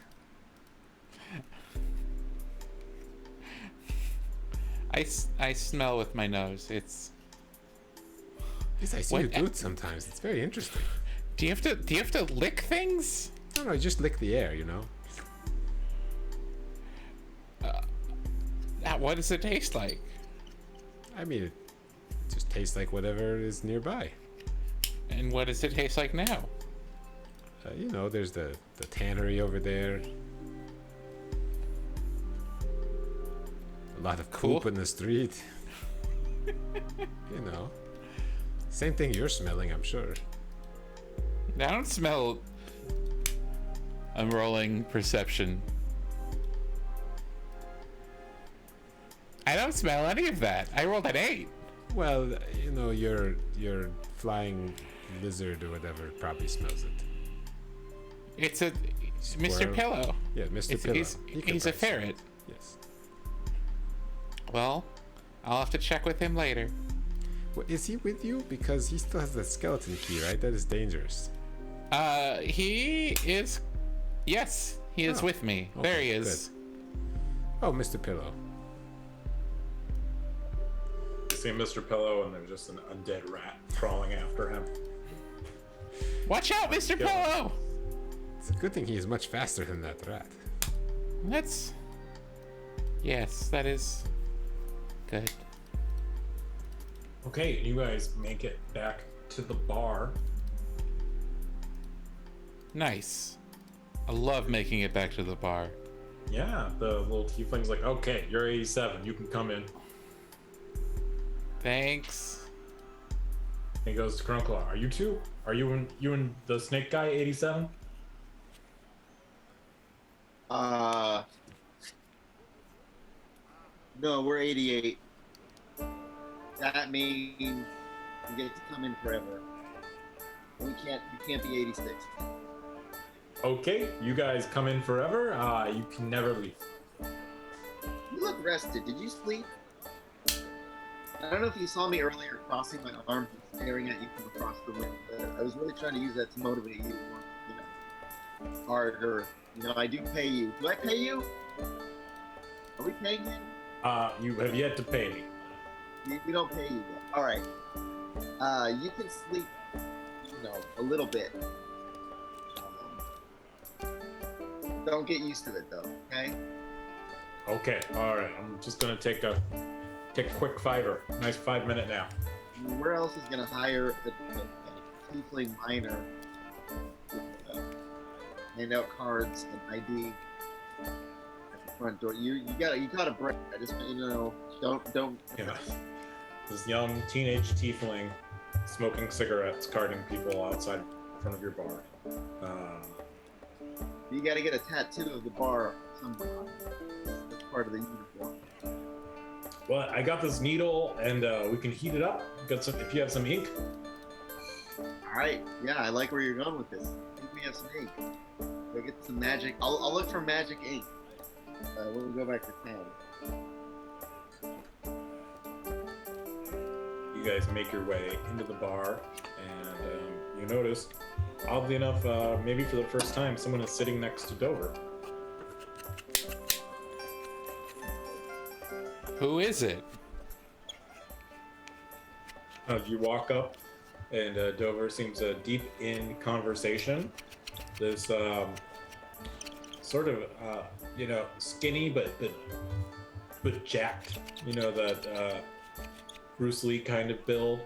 I smell with my nose. It's. At least I see you do it sometimes. It's very interesting. Do you have to lick things? No, just lick the air, you know? What does it taste like? I mean, it just tastes like whatever is nearby. And what does it taste like now? You know, there's the tannery over there. A lot of Cool. poop in the street. You know. Same thing you're smelling, I'm sure. I don't smell. I'm rolling perception. I don't smell any of that. I rolled an 8. Well, you know, your flying lizard or whatever probably smells it. It's a Mr. Squirrel. Pillow. Yeah, Mr. Pillow. He can He's a probably smell ferret. it. Yes. Well, I'll have to check with him later. Well, is he with you? Because he still has the skeleton key, right? That is dangerous. He is. Yes, he is Oh, with me. okay, There he is. Oh, Mr. Pillow. You see Mr. Pillow, and there's just an undead rat crawling after him. Watch out, Mr. Yeah. Pillow! It's a good thing he is much faster than that rat. That's. Yes, that is good. Okay, you guys make it back to the bar. Nice. I love making it back to the bar. Yeah, the little tiefling's like, okay, you're 87, you can come in. Thanks. And he goes to Grunkla, are you two? Are you and the snake guy 87? No, we're 88. That means you get to come in forever. You can't be 86. Okay, you guys come in forever. You can never leave. You look rested. Did you sleep? I don't know if you saw me earlier crossing my arms and staring at you from across the room. I was really trying to use that to motivate you to work, harder. I do pay you. Do I pay you? Are we paying you? You have yet to pay me. We don't pay you yet. All right. You can sleep, a little bit. Don't get used to it though, okay? Okay, all right. I'm just gonna take a quick fiver. Nice 5-minute nap. Where else is gonna hire a tiefling miner? Hand out cards and ID at the front door. You got a break. I just want you to know. Don't. Yeah. This young teenage tiefling smoking cigarettes, carding people outside front of your bar. You got to get a tattoo of the bar somehow. That's part of the uniform. Well, I got this needle, and we can heat it up. Got some, if you have some ink. All right. Yeah, I like where you're going with this. I think we have some ink. Go get some magic. I'll look for magic ink. We'll go back to town. You guys make your way into the bar, and you notice, oddly enough, maybe for the first time, someone is sitting next to Dover. Who is it? You walk up, and Dover seems deep in conversation. This sort of, skinny but jacked. You know, that Bruce Lee kind of build.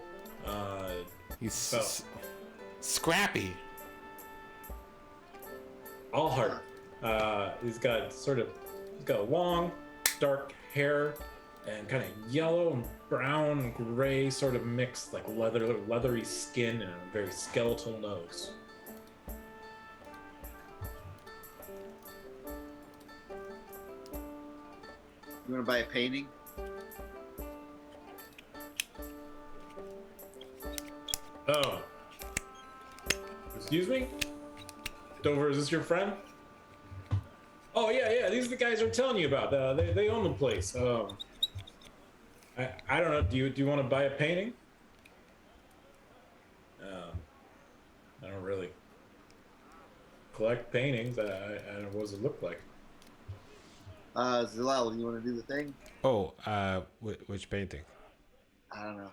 He's scrappy. All heart. He's got long, dark hair and kind of yellow and brown and gray sort of mixed, like leathery skin and a very skeletal nose. You want to buy a painting? Oh. Excuse me? Dover, is this your friend? Oh, yeah, these are the guys I'm telling you about. They own the place. I don't know, do you want to buy a painting? I don't really collect paintings. I don't know, what does it look like? Zalal, you want to do the thing? Oh, which painting? I don't know.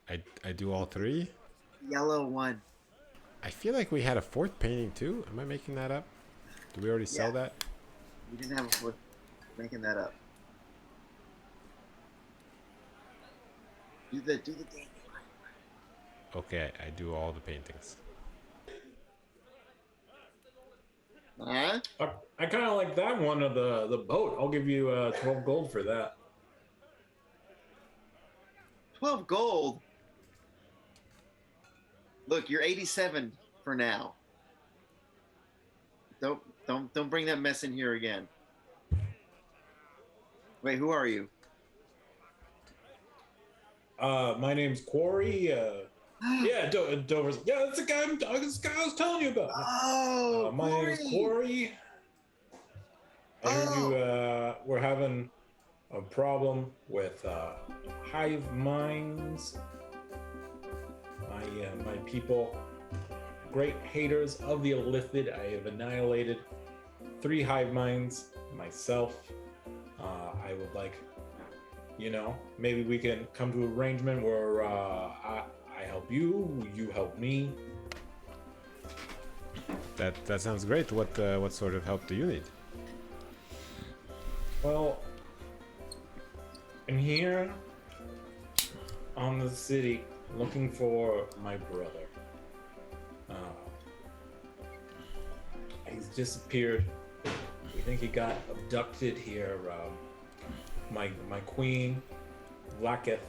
I do all three? Yellow one. I feel like we had a fourth painting too. Am I making that up? Did we already sell that? We didn't have a fourth. Making that up. Do the thing. Okay, I do all the paintings. Huh? I kind of like that one of the boat. I'll give you 12 gold for that. 12 gold. Look, you're 87 for now. Don't bring that mess in here again. Wait, who are you? My name's Quarry. Yeah, Dover's. Yeah, that's the guy. This guy I was telling you about. Oh, my name's Quarry. I heard you. We're having a problem with hive minds. My people, great haters of the illicit. I have annihilated 3 hive minds myself. I would like, maybe we can come to an arrangement where I help you, you help me. That sounds great. What sort of help do you need? Well, I'm here on the city looking for my brother. He's disappeared. We think he got abducted here. My queen, Blacketh,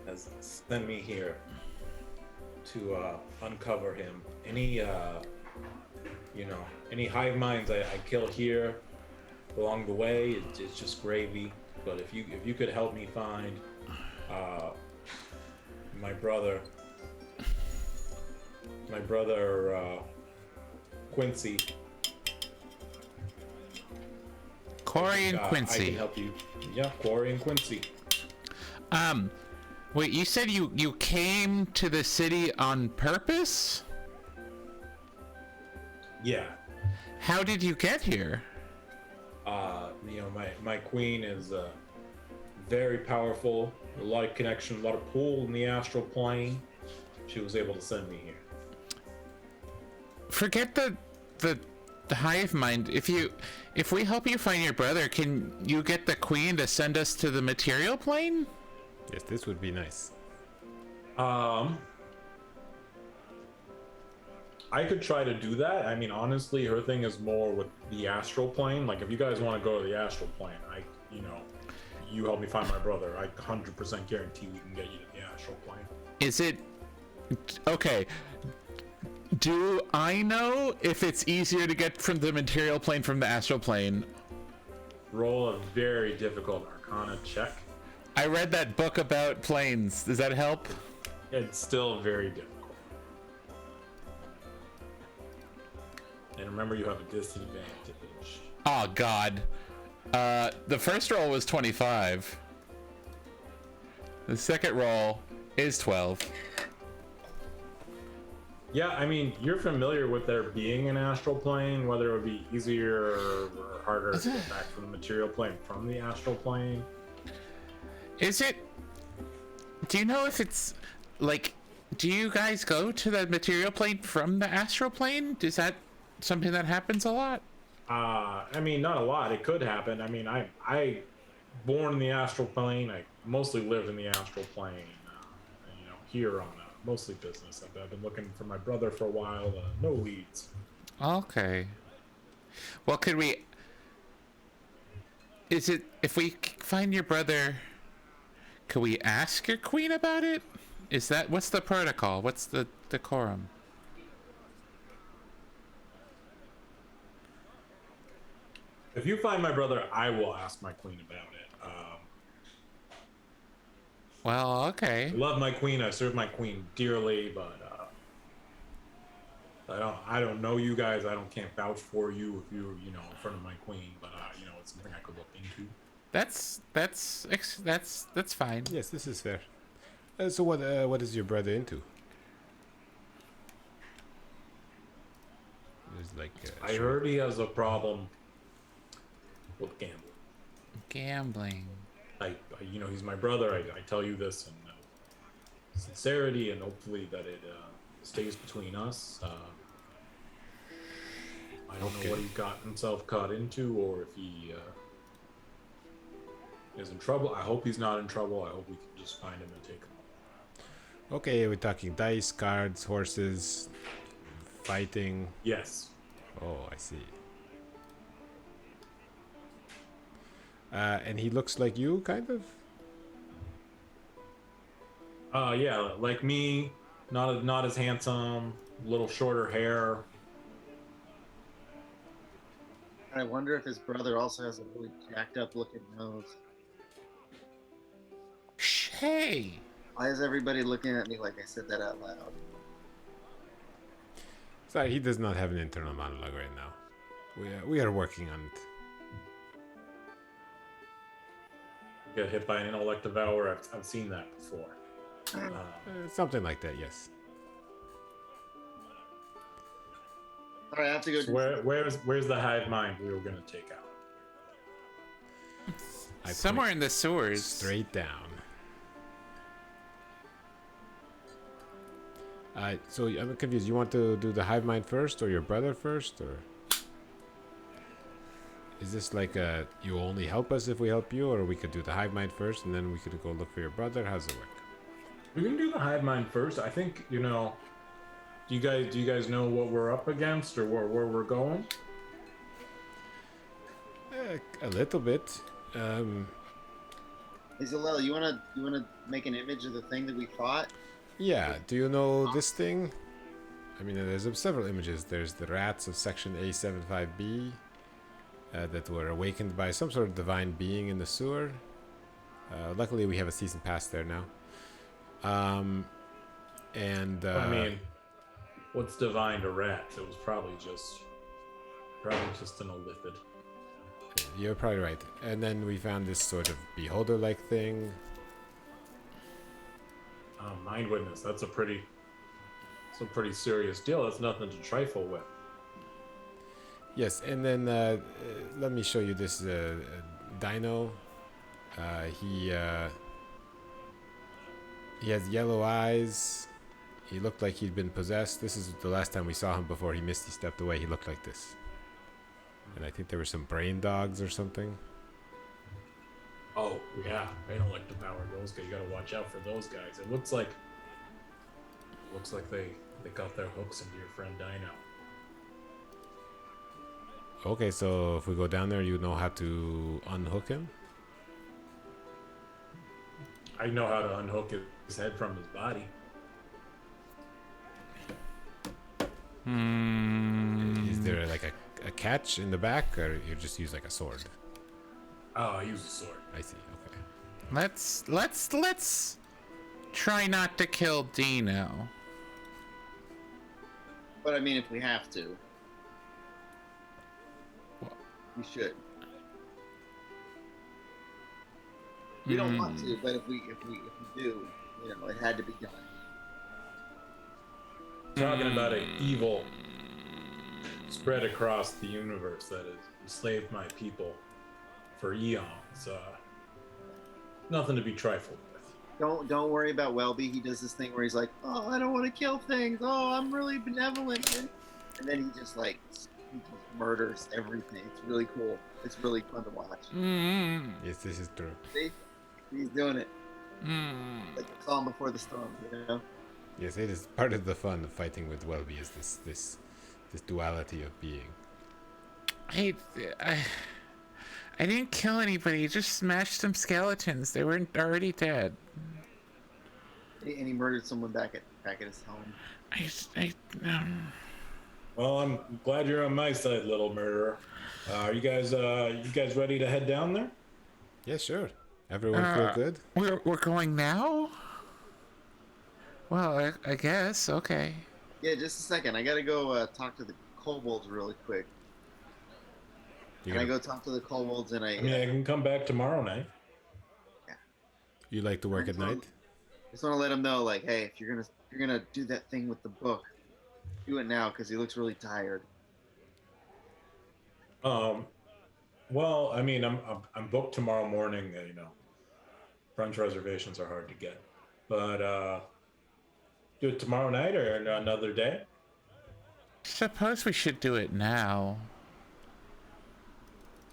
has sent me here to uncover him. Any hive minds I kill here along the way, it's just gravy. But if you could help me find my brother Quincy. Corey and I Quincy. can help you. Yeah, Corey and Quincy. Wait, you said you came to the city on purpose? Yeah. How did you get here? My queen is very powerful, a lot of connection, a lot of pull in the astral plane. She was able to send me here. Forget the hive mind. If we help you find your brother, can you get the queen to send us to the material plane? Yes, this would be nice. I could try to do that. I mean, honestly, her thing is more with the astral plane. Like, if you guys want to go to the astral plane, you help me find my brother. I 100% guarantee we can get you to the astral plane. Is it okay? Do I know if it's easier to get from the material plane from the astral plane? Roll a very difficult Arcana check. I read that book about planes. Does that help? It's still very difficult. And remember, you have a disadvantage. Oh God. The first roll was 25. The second roll is 12. Yeah, I mean, you're familiar with there being an astral plane, whether it would be easier or harder to get back from the material plane from the astral plane. Is it? Do you know if it's like? Do you guys go to the material plane from the astral plane? Is that something that happens a lot? I mean, not a lot. It could happen. I mean, I born in the astral plane. I mostly lived in the astral plane. And, you know, here on mostly business. I've been looking for my brother for a while. No leads. Okay. Well, could we? Is it if we find your brother? Could we ask your queen about it? Is that what's the protocol? What's the decorum? If you find my brother, I will ask my queen about it. Well, okay. I love my queen. I serve my queen dearly, but I don't know you guys. Can't vouch for you if you're in front of my queen. But you know, it's something I could look into. That's fine. Yes, this is fair. So what is your brother into? There's like. I heard he has a problem with gambling. Gambling. You know, he's my brother. I tell you this in sincerity, and hopefully that it stays between us. I don't know what he got himself caught into, or if he is in trouble. I hope he's not in trouble. I hope we can just find him and take him. Okay, we're talking dice, cards, horses, fighting. Yes. Oh, I see. And he looks like you, kind of? Yeah, like me, not as handsome, a little shorter hair. I wonder if his brother also has a really jacked up looking nose. Hey. Why is everybody looking at me like I said that out loud? Sorry, he does not have an internal monologue right now. We are working on it. Get hit by an intellect devourer. I've seen that before. Something like that, yes. All right, I have to go. So where's the hive mind we were gonna take out? Somewhere in the sewers. Straight down. So I'm confused. You want to do the hive mind first, or your brother first, or is this like you only help us if we help you, or we could do the hive mind first and then we could go look for your brother? How's it work? We can do the hive mind first. I think Do you guys know what we're up against or where we're going? A little bit. Hey, Zalel, you wanna make an image of the thing that we fought? Yeah. Do you know this thing? I mean, there's several images. There's the rats of section A75B that were awakened by some sort of divine being in the sewer. Luckily, we have a season pass there now. I mean, what's divine to rats? It was probably just an illithid. You're probably right. And then we found this sort of beholder-like thing. Mind witness. That's a pretty serious deal. That's nothing to trifle with. Yes, and then let me show you this dino. He has yellow eyes. He looked like he'd been possessed. This is the last time we saw him before he misty stepped away. He looked like this. And I think there were some brain dogs or something. Oh yeah, they don't like to devour those guys. You gotta watch out for those guys. It looks like they got their hooks into your friend Dino. Okay, so if we go down there, you know how to unhook him? I know how to unhook his head from his body. Is there like a catch in the back, or you just use like a sword? Oh, I use a sword. I see. Okay. Let's try not to kill Dino. But I mean, if we have to, we should. We don't want to, but if we do, you know, it had to be done. Talking about an evil spread across the universe that has enslaved my people for eons. Nothing to be trifled with. Don't worry about Welby. He does this thing where he's like, "Oh, I don't want to kill things. Oh, I'm really benevolent," and then he just murders everything. It's really cool. It's really fun to watch. Yes, this is true. See, he's doing it. Like the calm before the storm, you know. Yes, it is part of the fun of fighting with Welby. Is this duality of being. I didn't kill anybody. Just smashed some skeletons. They were already dead. And he murdered someone back at his home. Well, I'm glad you're on my side, little murderer. Are you guys ready to head down there? Yeah, sure. Everyone feel good? We're going now? Well, I guess. Okay. Yeah, just a second. I gotta go talk to the kobolds really quick. I go talk to the kobolds, and I mean, I can come back tomorrow night. Yeah. You like to work at night? Just want to let him know, like, hey, if you're gonna do that thing with the book, do it now, because he looks really tired. Well, I mean, I'm booked tomorrow morning. You know, brunch reservations are hard to get, but do it tomorrow night or another day. Suppose we should do it now.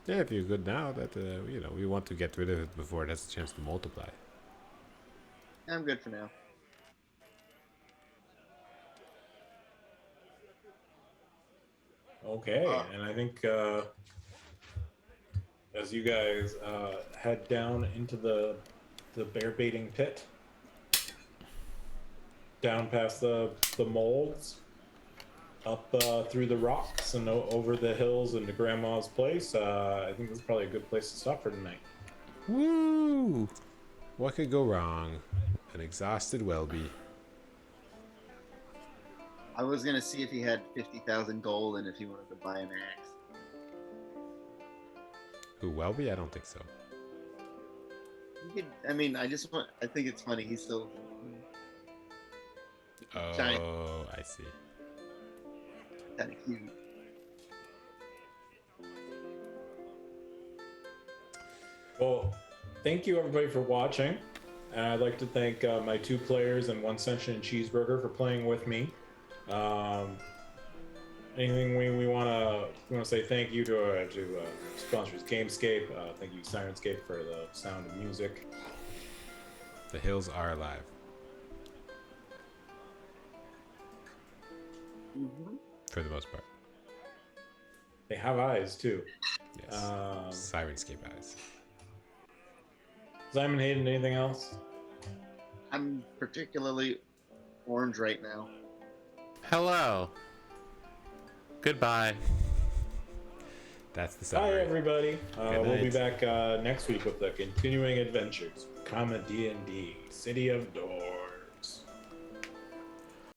Yeah, if you're good now, that you know, we want to get rid of it before it has a chance to multiply. I'm good for now. Okay, and I think as you guys head down into the bear baiting pit, down past the molds, up through the rocks and over the hills into Grandma's place, I think this is probably a good place to stop for tonight. Woo! What could go wrong? An exhausted Welby. I was gonna see if he had 50,000 gold and if he wanted to buy an axe. Who, Welby? I don't think so. I mean, I think it's funny. He's still. Giant. Oh, I see. Kind of cute. Well, thank you everybody for watching, and I'd like to thank my 2 players and 1 sentient cheeseburger for playing with me. Anything we want to say thank you to sponsors Gamescape. Thank you Sirenscape for the sound and music. The hills are alive. Mm-hmm. For the most part. They have eyes too. Yes. Sirenscape eyes. Simon, Hayden, anything else? I'm particularly orange right now. Hello. Goodbye. That's the Bye, summary. everybody. We'll be night. back next week with the continuing adventures of Comedy&D, City of Door.